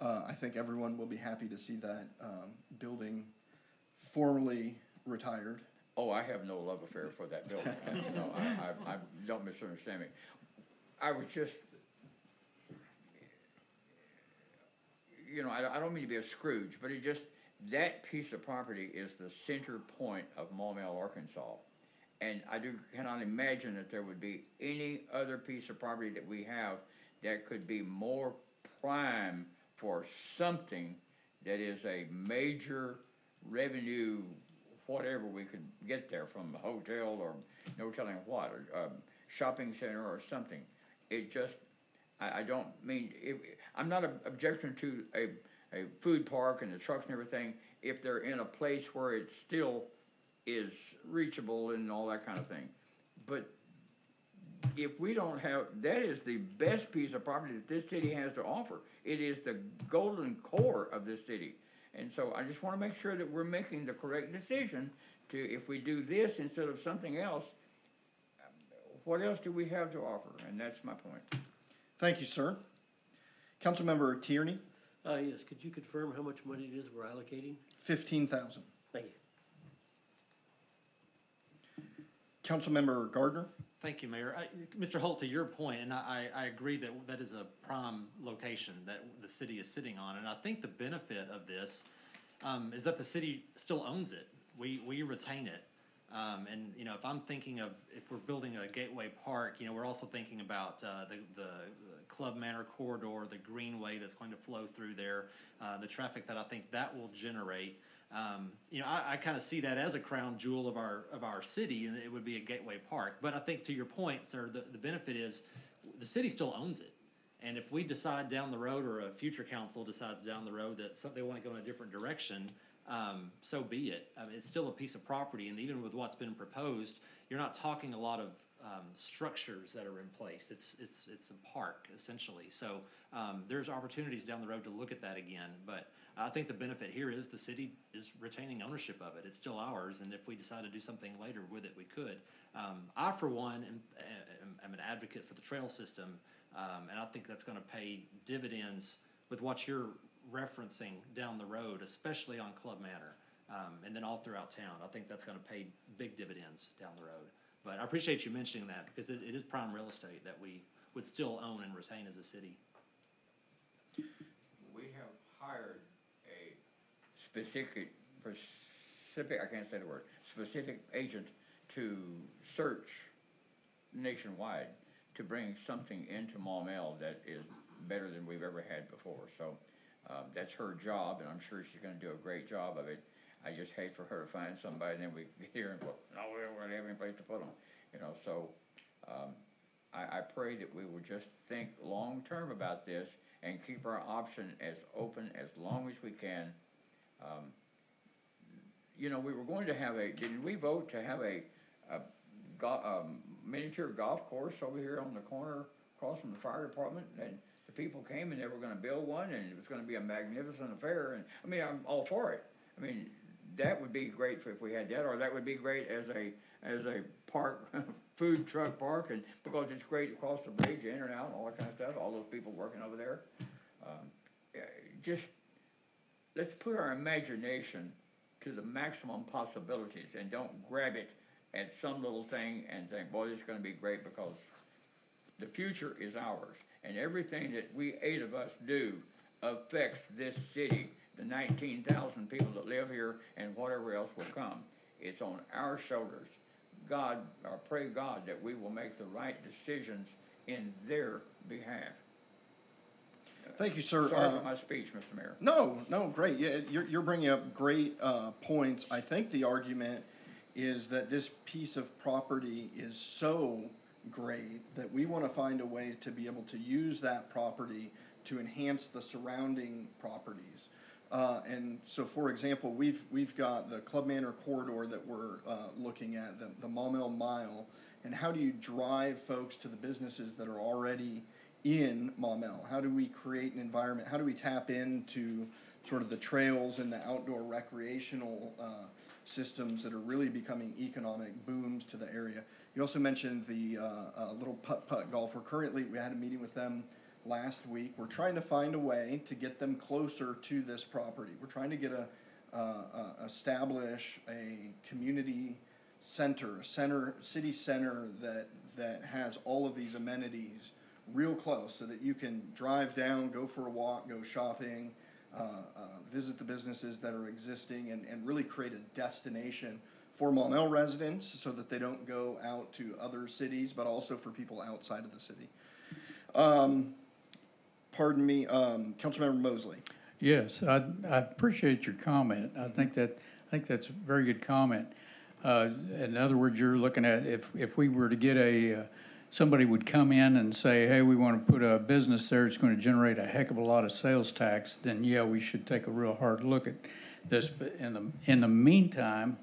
I think everyone will be happy to see that building formally retired. Oh, I have no love affair for that building. No, I don't misunderstand me. I was just, I don't mean to be a Scrooge, but that piece of property is the center point of Maumelle, Arkansas. And I cannot imagine that there would be any other piece of property that we have that could be more prime for something that is a major revenue, whatever we could get there from a hotel or no telling what, or shopping center or something. I don't mean, I'm not objecting to a food park and the trucks and everything if they're in a place where it still is reachable and all that kind of thing. But if we don't have, that is the best piece of property that this city has to offer. It is the golden core of this city. And so I just want to make sure that we're making the correct decision if we do this instead of something else, what else do we have to offer? And that's my point. Thank you, sir. Councilmember Tierney? Yes, could you confirm how much money it is we're allocating? $15,000. Thank you. Councilmember Gardner? Thank you, Mayor. Mr. Holt, to your point, and I agree that is a prime location that the city is sitting on, and I think the benefit of this is that the city still owns it. We retain it. And, you know, if I'm thinking of, if we're building a gateway park, you know, we're also thinking about the Club Manor corridor, the greenway that's going to flow through there, the traffic that I think that will generate. You know, I kind of see that as a crown jewel of our city, and it would be a gateway park. But I think to your point, sir, the benefit is the city still owns it. And if we decide down the road, or a future council decides down the road that they want to go in a different direction, so be it. I mean, it's still a piece of property, and even with what's been proposed, you're not talking a lot of structures that are in place. It's a park essentially. So there's opportunities down the road to look at that again. But I think the benefit here is the city is retaining ownership of it. It's still ours, and if we decide to do something later with it, we could. I, for one, am an advocate for the trail system, and I think that's going to pay dividends with what you're referencing down the road, especially on Club Manor, and then all throughout town. I think that's going to pay big dividends down the road. But I appreciate you mentioning that, because it is prime real estate that we would still own and retain as a city. We have hired a I can't say the word, specific agent to search nationwide to bring something into Maumelle that is better than we've ever had before. So that's her job, and I'm sure she's going to do a great job of it. I just hate for her to find somebody, and then we get here and go, no, we don't really have any place to put them. You know, so I pray that we will just think long-term about this and keep our option as open as long as we can. You know, we were going to have didn't we vote to have a miniature golf course over here on the corner across from the fire department? And the people came and they were going to build one, and it was going to be a magnificent affair. And I mean, I'm all for it. I mean, that would be great if we had that, or that would be great as a park, food truck park, and because it's great across the bridge, in and out, and all that kind of stuff. All those people working over there. Just let's put our imagination to the maximum possibilities, and don't grab it at some little thing and think, boy, this is going to be great, because the future is ours, and everything that we 8 of us do affects this city, the 19,000 people that live here, and whatever else will come. It's on our shoulders. God, or pray God that we will make the right decisions in their behalf. Thank you, sir. Sorry for my speech, Mr. Mayor. No, great. Yeah, you're bringing up great points. I think the argument is that this piece of property is so great that we want to find a way to be able to use that property to enhance the surrounding properties. And so, for example, we've got the Club Manor corridor that we're looking at, the Maumelle Mile, and how do you drive folks to the businesses that are already in Maumelle? How do we create an environment? How do we tap into sort of the trails and the outdoor recreational systems that are really becoming economic booms to the area? You also mentioned the little putt-putt golf. We had a meeting with them last week. We're trying to find a way to get them closer to this property. We're trying to get establish a community center, city center that has all of these amenities real close, so that you can drive down, go for a walk, go shopping, visit the businesses that are existing, and really create a destination for Maumelle residents so that they don't go out to other cities, but also for people outside of the city. Pardon me, Councilmember Mosley. Yes, I appreciate your comment. I think that's a very good comment. In other words, you're looking at if we were to get somebody would come in and say, hey, we want to put a business there, it's going to generate a heck of a lot of sales tax, then yeah, we should take a real hard look at this. But in the meantime,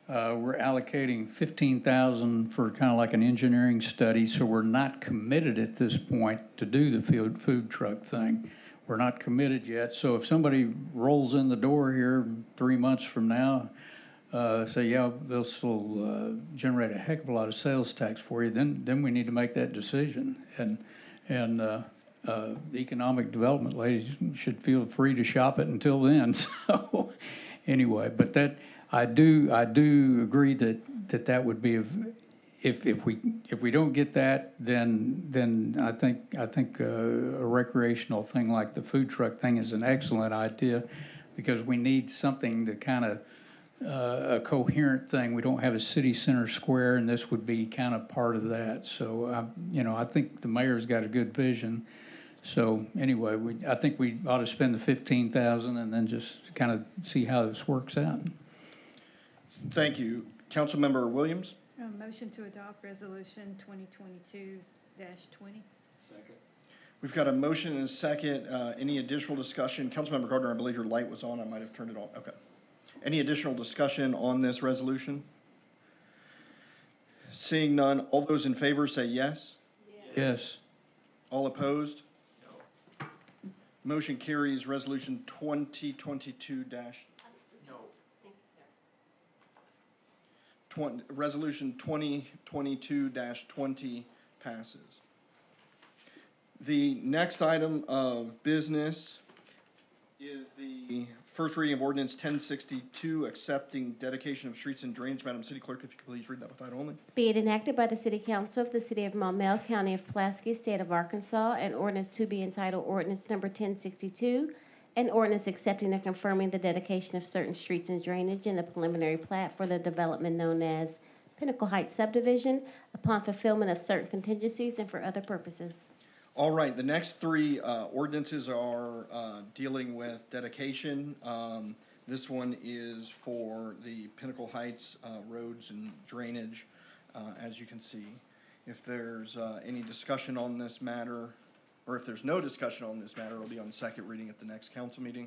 we're allocating $15,000 for kind of like an engineering study, so we're not committed at this point to do the food truck thing. We're not committed yet. So if somebody rolls in the door here 3 months from now, say, yeah, this will generate a heck of a lot of sales tax for you, then we need to make that decision. And the economic development ladies should feel free to shop it until then. So anyway, but that I do agree that would be if we don't get that, then I think a recreational thing like the food truck thing is an excellent idea, because we need something to kind of a coherent thing. We don't have a city center square, and this would be kind of part of that. So, I think the mayor's got a good vision. So anyway, I think we ought to spend the 15,000 and then just kind of see how this works out. Thank you. Councilmember Williams? Motion to adopt resolution 2022-20. We've got a motion and a second. Any additional discussion? Councilmember Gardner, I believe your light was on. I might have turned it on. Okay. Any additional discussion on this resolution? Seeing none, all those in favor say yes. Yes. All opposed? No. Motion carries. Resolution 2022 Resolution 2022-20 passes. The next item of business is the first reading of Ordinance 1062, accepting dedication of streets and drains. Madam City Clerk, if you could please read that by title only. Be it enacted by the City Council of the City of Maumelle, County of Pulaski, State of Arkansas, an ordinance to be entitled Ordinance Number 1062, an ordinance accepting and confirming the dedication of certain streets and drainage in the preliminary plat for the development known as Pinnacle Heights subdivision upon fulfillment of certain contingencies and for other purposes. All right, the next three ordinances are dealing with dedication. This one is for the Pinnacle Heights roads and drainage, as you can see. If there's any discussion on this matter, or if there's no discussion on this matter, it'll be on second reading at the next council meeting.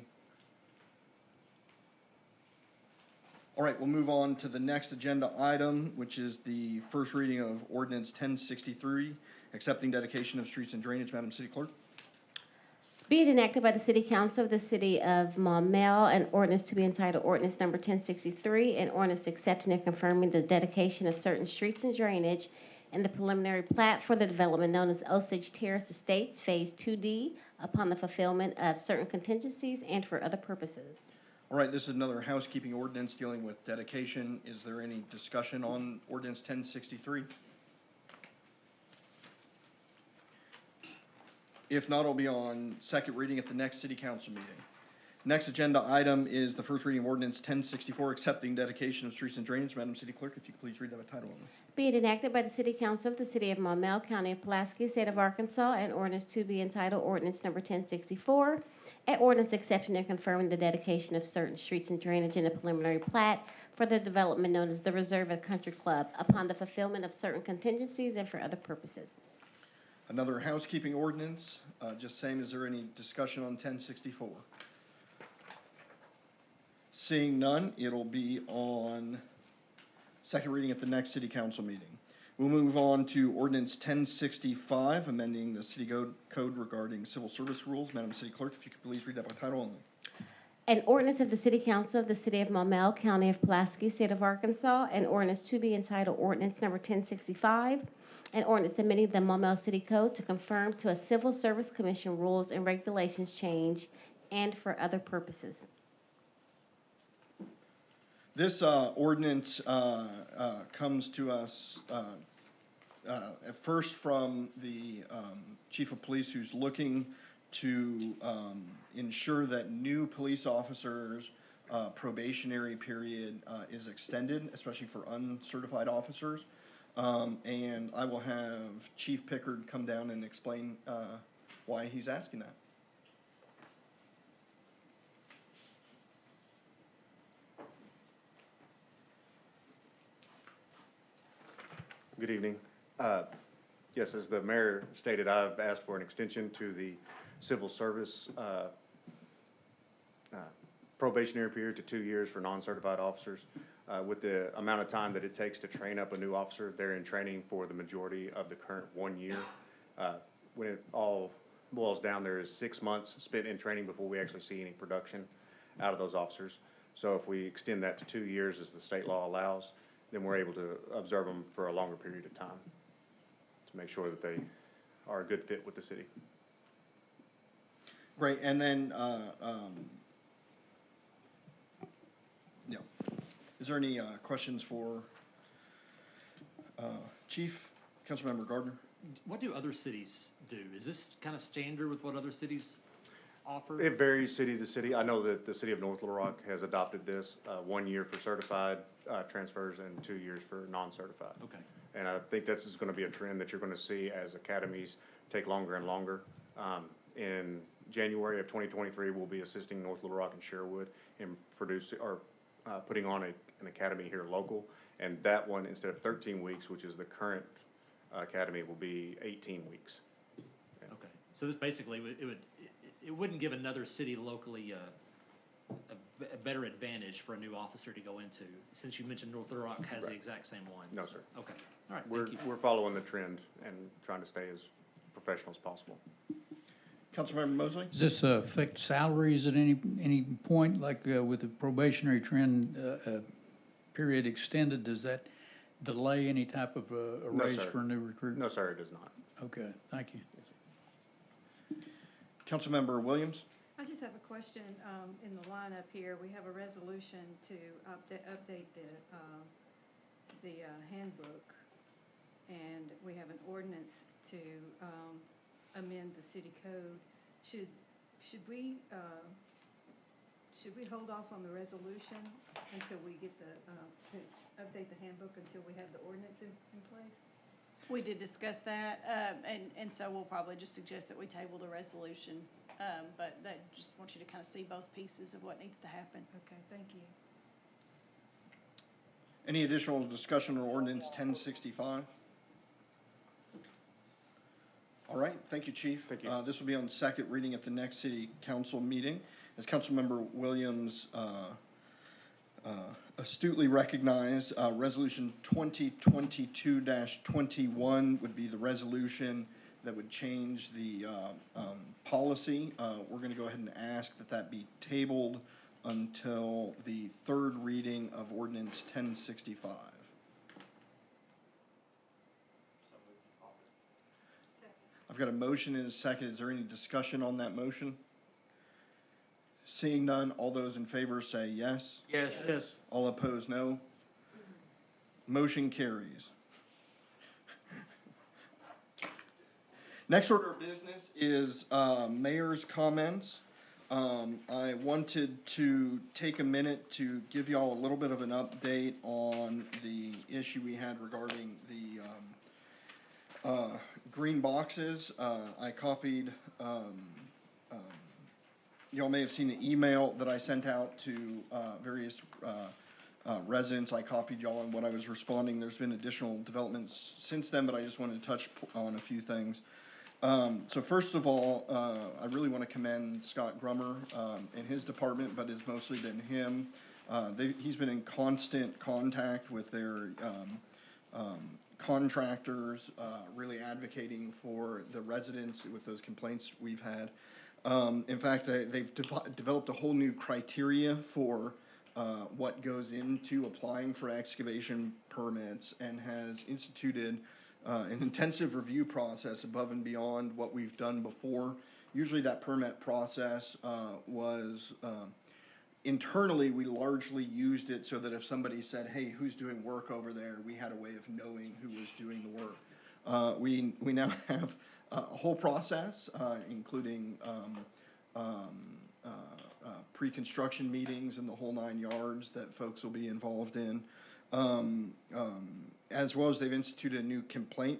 All right, we'll move on to the next agenda item, which is the first reading of Ordinance 1063, accepting dedication of streets and drainage. Madam City Clerk. Be it enacted by the City Council of the City of Maumelle, an ordinance to be entitled Ordinance Number 1063, an ordinance accepting and confirming the dedication of certain streets and drainage in the preliminary plat for the development known as Osage Terrace Estates, Phase 2D, upon the fulfillment of certain contingencies and for other purposes. All right, this is another housekeeping ordinance dealing with dedication. Is there any discussion on Ordinance 1063? If not, it'll be on second reading at the next City Council meeting. Next agenda item is the first reading of Ordinance 1064, accepting dedication of streets and drainage. Madam City Clerk, if you could please read that by title only. Be it enacted by the City Council of the City of Maumelle, County of Pulaski, State of Arkansas, an ordinance to be entitled Ordinance Number 1064, an ordinance accepting and confirming the dedication of certain streets and drainage in the preliminary plat for the development known as the Reserve at Country Club upon the fulfillment of certain contingencies and for other purposes. Another housekeeping ordinance, just same. Is there any discussion on 1064? Seeing none, it'll be on second reading at the next City Council meeting. We'll move on to Ordinance 1065, amending the City Code regarding civil service rules. Madam City Clerk, if you could please read that by title only. An ordinance of the City Council of the City of Maumelle, County of Pulaski, State of Arkansas, an ordinance to be entitled Ordinance Number 1065, an ordinance amending the Maumelle City Code to conform to a Civil Service Commission rules and regulations change and for other purposes. This ordinance comes to us at first from the Chief of Police, who's looking to ensure that new police officers' probationary period is extended, especially for uncertified officers. And I will have Chief Pickard come down and explain why he's asking that. Good evening. Yes, as the mayor stated, I've asked for an extension to the civil service probationary period to 2 years for non-certified officers. With the amount of time that it takes to train up a new officer, they're in training for the majority of the current 1 year. When it all boils down, there is 6 months spent in training before we actually see any production out of those officers. So if we extend that to 2 years, as the state law allows, then we're able to observe them for a longer period of time to make sure that they are a good fit with the city. Great, and then, yeah. Is there any questions for Chief? Councilmember Gardner? What do other cities do? Is this kind of standard with what other cities offer? It varies city to city. I know that the city of North Little Rock has adopted this, 1 year for certified, transfers and 2 years for non-certified. Okay. And I think this is gonna be a trend that you're gonna see as academies take longer and longer. In January of 2023, we'll be assisting North Little Rock and Sherwood in putting on an academy here local. And that one, instead of 13 weeks, which is the current academy, will be 18 weeks. Okay, so this basically, it wouldn't give another city locally a better advantage for a new officer to go into, since you mentioned North Little Rock has the Right. exact same one. No, so- sir. Okay, all right, We're thank you. following the trend and trying to stay as professional as possible. Councilmember Mosley? Does this affect salaries at any point, like with the probationary trend period extended? Does that delay any type of a No, raise sir. for a new recruit? No, sir, it does not. Okay, thank you. Councilmember Williams? I just have a question, in the lineup here, we have a resolution to update the handbook, and we have an ordinance to, amend the city code. Should we hold off on the resolution until we get to update the handbook until we have the ordinance in place? We did discuss that, and so we'll probably just suggest that we table the resolution. But that, just want you to kind of see both pieces of what needs to happen. Okay, thank you. Any additional discussion on ordinance 1065? All right, thank you, Chief. Thank you. This will be on second reading at the next city council meeting. As Councilmember Williams astutely recognized, Resolution 2022-21 would be the resolution that would change the policy. We're going to go ahead and ask that be tabled until the third reading of ordinance 1065. I've got a motion and a second. Is there any discussion on that motion? Seeing none, all those in favor say yes. Yes. Yes. All opposed, no. Motion carries. Next order of business is mayor's comments. I wanted to take a minute to give y'all a little bit of an update on the issue we had regarding the green boxes. I copied, y'all may have seen the email that I sent out to various residents. I copied y'all on what I was responding. There's been additional developments since then, but I just wanted to touch on a few things. So first of all, I really want to commend Scott Grummer and his department, but it's mostly been him. He's been in constant contact with their contractors, really advocating for the residents with those complaints we've had. In fact, they've developed a whole new criteria for what goes into applying for excavation permits and has instituted an intensive review process above and beyond what we've done before. Usually that permit process was internally, we largely used it so that if somebody said, hey, who's doing work over there, we had a way of knowing who was doing the work. We now have a whole process, including pre-construction meetings and the whole 9 yards that folks will be involved in. As well as they've instituted a new complaint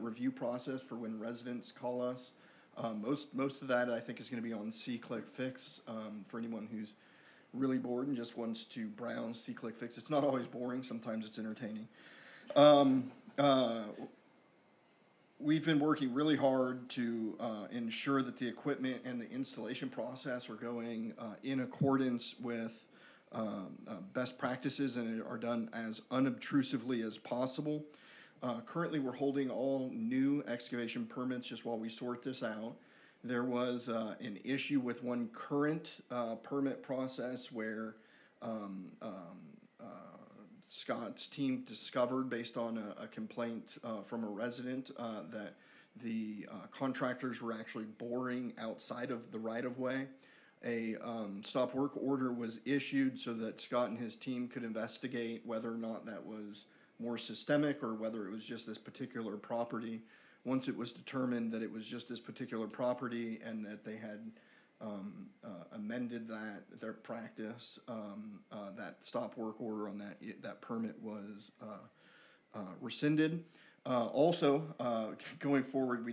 review process for when residents call us. Most of that I think is going to be on C-Click-Fix for anyone who's really bored and just wants to browse C-Click-Fix. It's not always boring, sometimes it's entertaining. We've been working really hard to ensure that the equipment and the installation process are going in accordance with best practices and are done as unobtrusively as possible. Currently, we're holding all new excavation permits just while we sort this out. There was an issue with one current permit process where Scott's team discovered, based on a complaint from a resident, that the contractors were actually boring outside of the right-of-way. A stop work order was issued so that Scott and his team could investigate whether or not that was more systemic or whether it was just this particular property. Once it was determined that it was just this particular property and that they had amended their practice, that stop work order on that permit was rescinded. Also, going forward,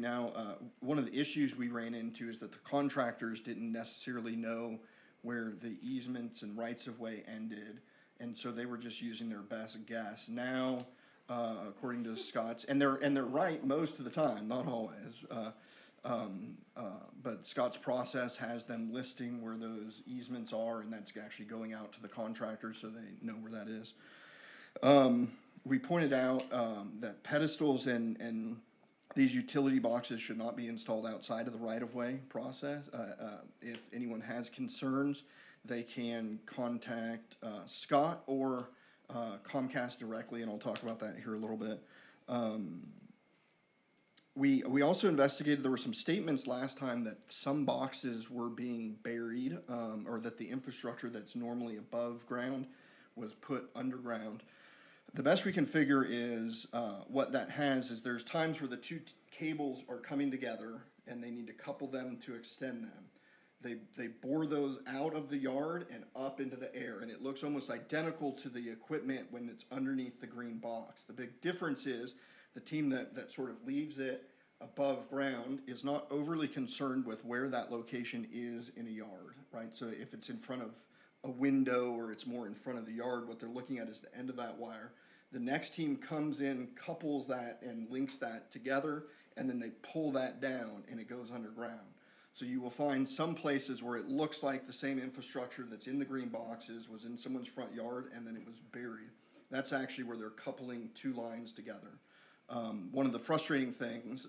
one of the issues we ran into is that the contractors didn't necessarily know where the easements and rights-of-way ended, and so they were just using their best guess. Now, according to Scott's, and they're right most of the time, not always, but Scott's process has them listing where those easements are, and that's actually going out to the contractors so they know where that is. We pointed out that pedestals and these utility boxes should not be installed outside of the right-of-way process. If anyone has concerns, they can contact Scott or Comcast directly, and I'll talk about that here a little bit. We also investigated, there were some statements last time that some boxes were being buried, or that the infrastructure that's normally above ground was put underground. The best we can figure is what that has is there's times where the two cables are coming together and they need to couple them to extend them. They bore those out of the yard and up into the air, and it looks almost identical to the equipment when it's underneath the green box. The big difference is the team that sort of leaves it above ground is not overly concerned with where that location is in a yard, right? So if it's in front of a window or it's more in front of the yard, what they're looking at is the end of that wire. The next team comes in, couples that and links that together, and then they pull that down and it goes underground. So you will find some places where it looks like the same infrastructure that's in the green boxes was in someone's front yard and then it was buried. That's actually where they're coupling two lines together. One of the frustrating things,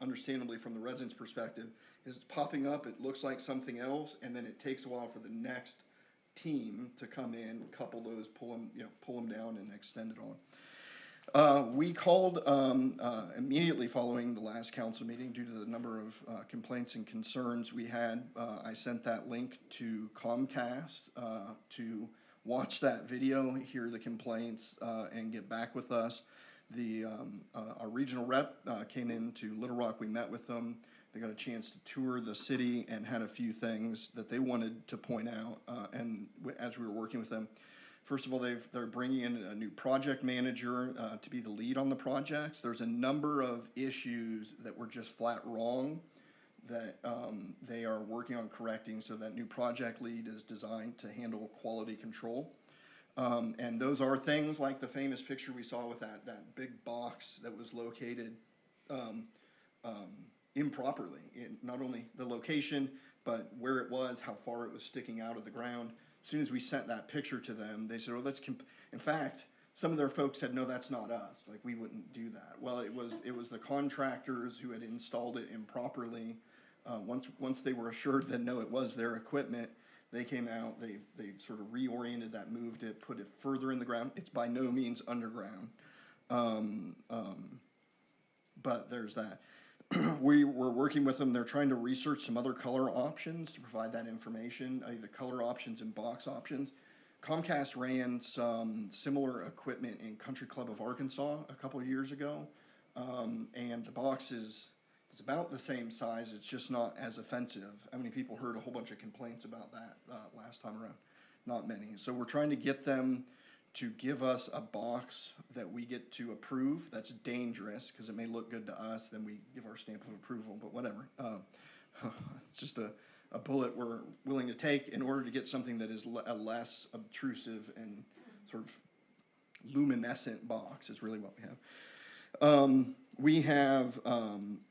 understandably from the residents' perspective, is it's popping up, it looks like something else, and then it takes a while for the next team to come in, couple those, pull them down and extend it on. We called immediately following the last council meeting due to the number of complaints and concerns we had. I sent that link to Comcast to watch that video, hear the complaints, and get back with us. Our regional rep came into Little Rock. We met with them. They got a chance to tour the city and had a few things that they wanted to point out. And as we were working with them, first of all, they're bringing in a new project manager to be the lead on the projects. There's a number of issues that were just flat wrong that they are working on correcting. So that new project lead is designed to handle quality control. And those are things like the famous picture we saw with that big box that was located improperly in not only the location, but where it was, how far it was sticking out of the ground. As soon as we sent that picture to them, they said, well, in fact, some of their folks said, no, that's not us. Like, we wouldn't do that. Well, it was the contractors who had installed it improperly. Once they were assured that, no, it was their equipment, they came out, they sort of reoriented that, moved it, put it further in the ground. It's by no means underground. But there's that. We were working with them. They're trying to research some other color options to provide that information, either color options and box options. Comcast ran some similar equipment in Country Club of Arkansas a couple of years ago, and the box is about the same size. It's just not as offensive. How many people heard a whole bunch of complaints about that last time around? Not many. So we're trying to get them to give us a box that we get to approve. That's dangerous because it may look good to us, then we give our stamp of approval, but whatever. It's just a bullet we're willing to take in order to get something that is a less obtrusive and sort of luminescent box is really what we have. We have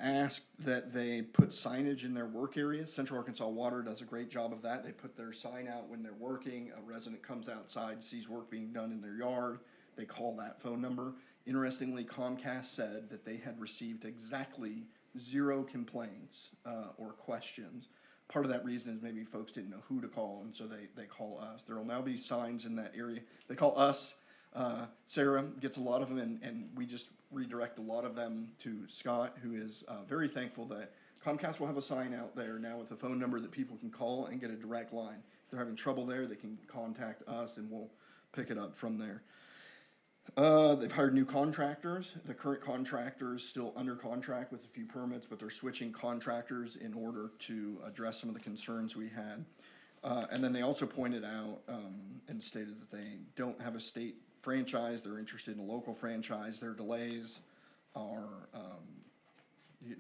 asked that they put signage in their work areas. Central Arkansas Water does a great job of that. They put their sign out when they're working. A resident comes outside, sees work being done in their yard. They call that phone number. Interestingly, Comcast said that they had received exactly 0 complaints or questions. Part of that reason is maybe folks didn't know who to call, and so they call us. There will now be signs in that area. They call us. Sarah gets a lot of them, and we just redirect a lot of them to Scott, who is very thankful that Comcast will have a sign out there now with a phone number that people can call and get a direct line. If they're having trouble there, they can contact us, and we'll pick it up from there. They've hired new contractors. The current contractor is still under contract with a few permits, but they're switching contractors in order to address some of the concerns we had. And then they also pointed out and stated that they don't have a state franchise. They're interested in a local franchise. Their delays are,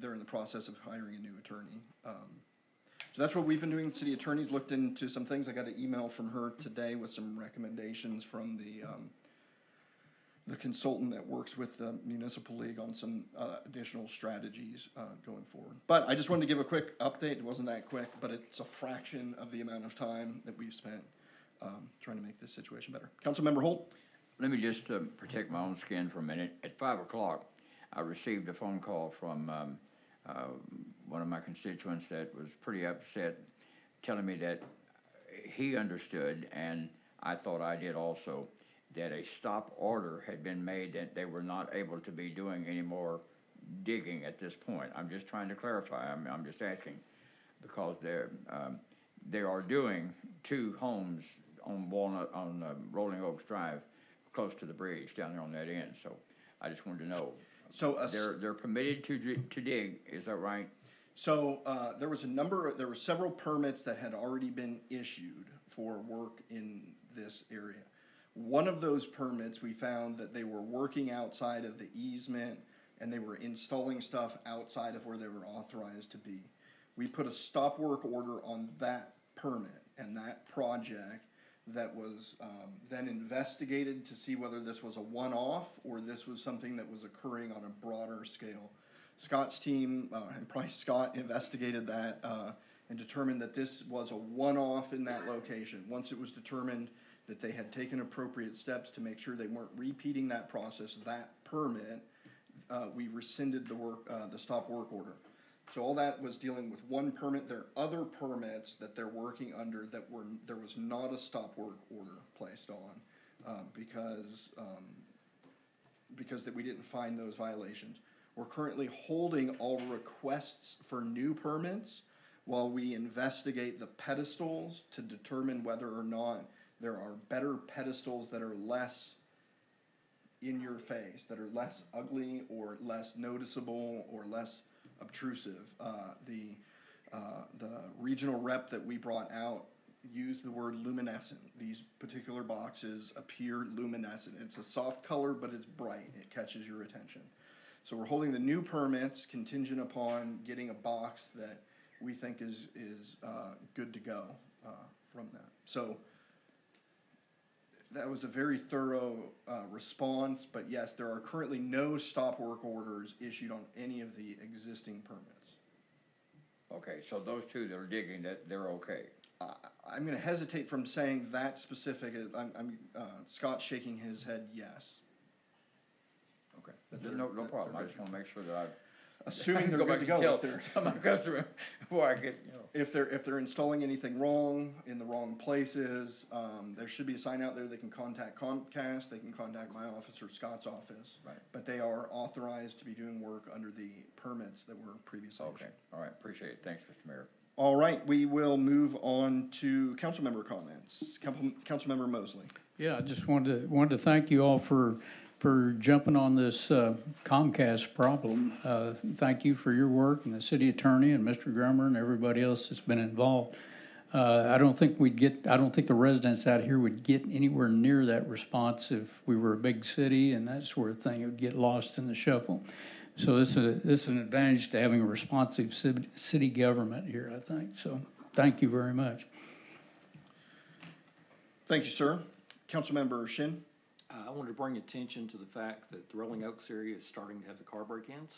they're in the process of hiring a new attorney. So that's what we've been doing. The city attorney's looked into some things. I got an email from her today with some recommendations from the consultant that works with the municipal league on some additional strategies going forward. But I just wanted to give a quick update. It wasn't that quick, but it's a fraction of the amount of time that we've spent trying to make this situation better. Councilmember Holt? Let me just protect my own skin for a minute. At 5 o'clock, I received a phone call from one of my constituents that was pretty upset, telling me that he understood, and I thought I did also, that a stop order had been made that they were not able to be doing any more digging at this point. I'm just trying to clarify. I'm just asking, because they are doing 2 homes on Rolling Oaks Drive, close to the bridge down there on that end. So I just wanted to know. So they're permitted to dig. Is that right? So there were several permits that had already been issued for work in this area. One of those permits, we found that they were working outside of the easement and they were installing stuff outside of where they were authorized to be. We put a stop work order on that permit and that project that was then investigated to see whether this was a one-off or this was something that was occurring on a broader scale. Scott's team, and probably Scott, investigated that and determined that this was a one-off in that location. Once it was determined that they had taken appropriate steps to make sure they weren't repeating that process, that permit, we rescinded the stop work order. So all that was dealing with one permit. There are other permits that they're working under that there was not a stop work order placed on because that we didn't find those violations. We're currently holding all requests for new permits while we investigate the pedestals to determine whether or not there are better pedestals that are less in your face, that are less ugly or less noticeable or less obtrusive. The regional rep that we brought out used the word luminescent. These particular boxes appear luminescent. It's a soft color, but it's bright. It catches your attention. So we're holding the new permits contingent upon getting a box that we think is good to go from that. So that was a very thorough response, but yes, there are currently no stop work orders issued on any of the existing permits. Okay, so those 2 that are digging, that they're okay. I'm going to hesitate from saying that specific. Scott's shaking his head yes. Okay. No problem. I just want to make sure that I've assuming they're good to go. If they're my customer before I get, If they're installing anything wrong in the wrong places, there should be a sign out there. They can contact Comcast. They can contact my office or Scott's office. Right. But they are authorized to be doing work under the permits that were previously okay. issued. All right. Appreciate it. Thanks, Mr. Mayor. All right. We will move on to council member comments. Councilmember Mosley. Yeah, I just wanted to thank you all for jumping on this Comcast problem. Thank you for your work, and the city attorney and Mr. Grummer and everybody else that's been involved. I don't think the residents out here would get anywhere near that response if we were a big city and that sort of thing. It would get lost in the shuffle. So this is an advantage to having a responsive city government here, I think. So thank you very much. Thank you, sir. Councilmember Shin. I wanted to bring attention to the fact that the Rolling Oaks area is starting to have the car break-ins.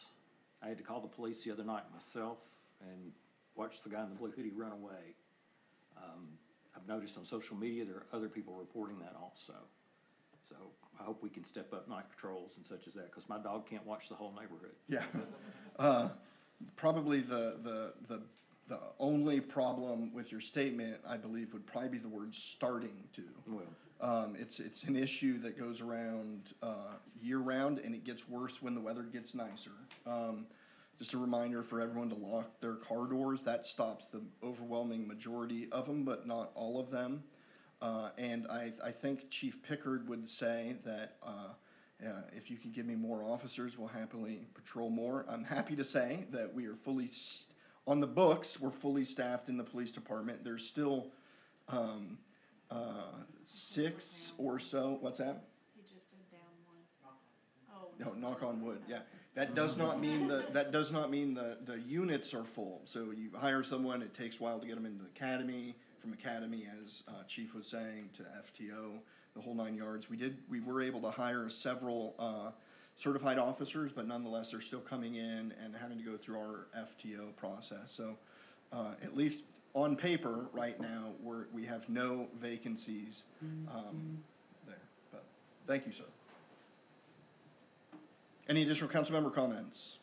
I had to call the police the other night myself and watch the guy in the blue hoodie run away. I've noticed on social media there are other people reporting that also. So I hope we can step up night patrols and such as that, because my dog can't watch the whole neighborhood. Yeah. Probably the only problem with your statement, I believe, would probably be the word starting to. Well, it's an issue that goes around year-round, and it gets worse when the weather gets nicer. Just a reminder for everyone to lock their car doors. That stops the overwhelming majority of them, but not all of them. And I think Chief Pickard would say that, If you could give me more officers, we'll happily patrol more. I'm happy to say that we are on the books, we're fully staffed in the police department. There's still 6 or so, what's that? He just said down one. Oh. No, knock on wood, yeah. That does not mean the units are full. So you hire someone, it takes a while to get them into the academy, from academy, as Chief was saying, to FTO, the whole 9 yards. We were able to hire several certified officers, but nonetheless, they're still coming in and having to go through our FTO process. So at least on paper, right now, we have no vacancies there. But thank you, sir. Any additional council member comments?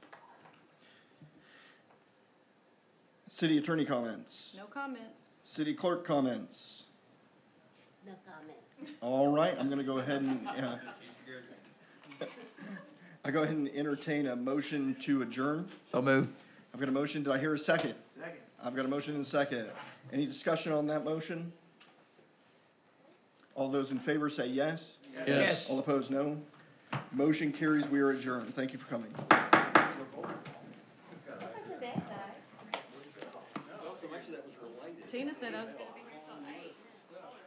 City attorney comments? No comments. City clerk comments? No comment. All right, I'm gonna go ahead and, I go ahead and entertain a motion to adjourn. So moved. I've got a motion, did I hear a second? Second. I've got a motion and a second. Any discussion on that motion? All those in favor say yes? Yes. All opposed, no. Motion carries, we are adjourned. Thank you for coming. That wasn't bad, guys. So much of that was related. Tina said I was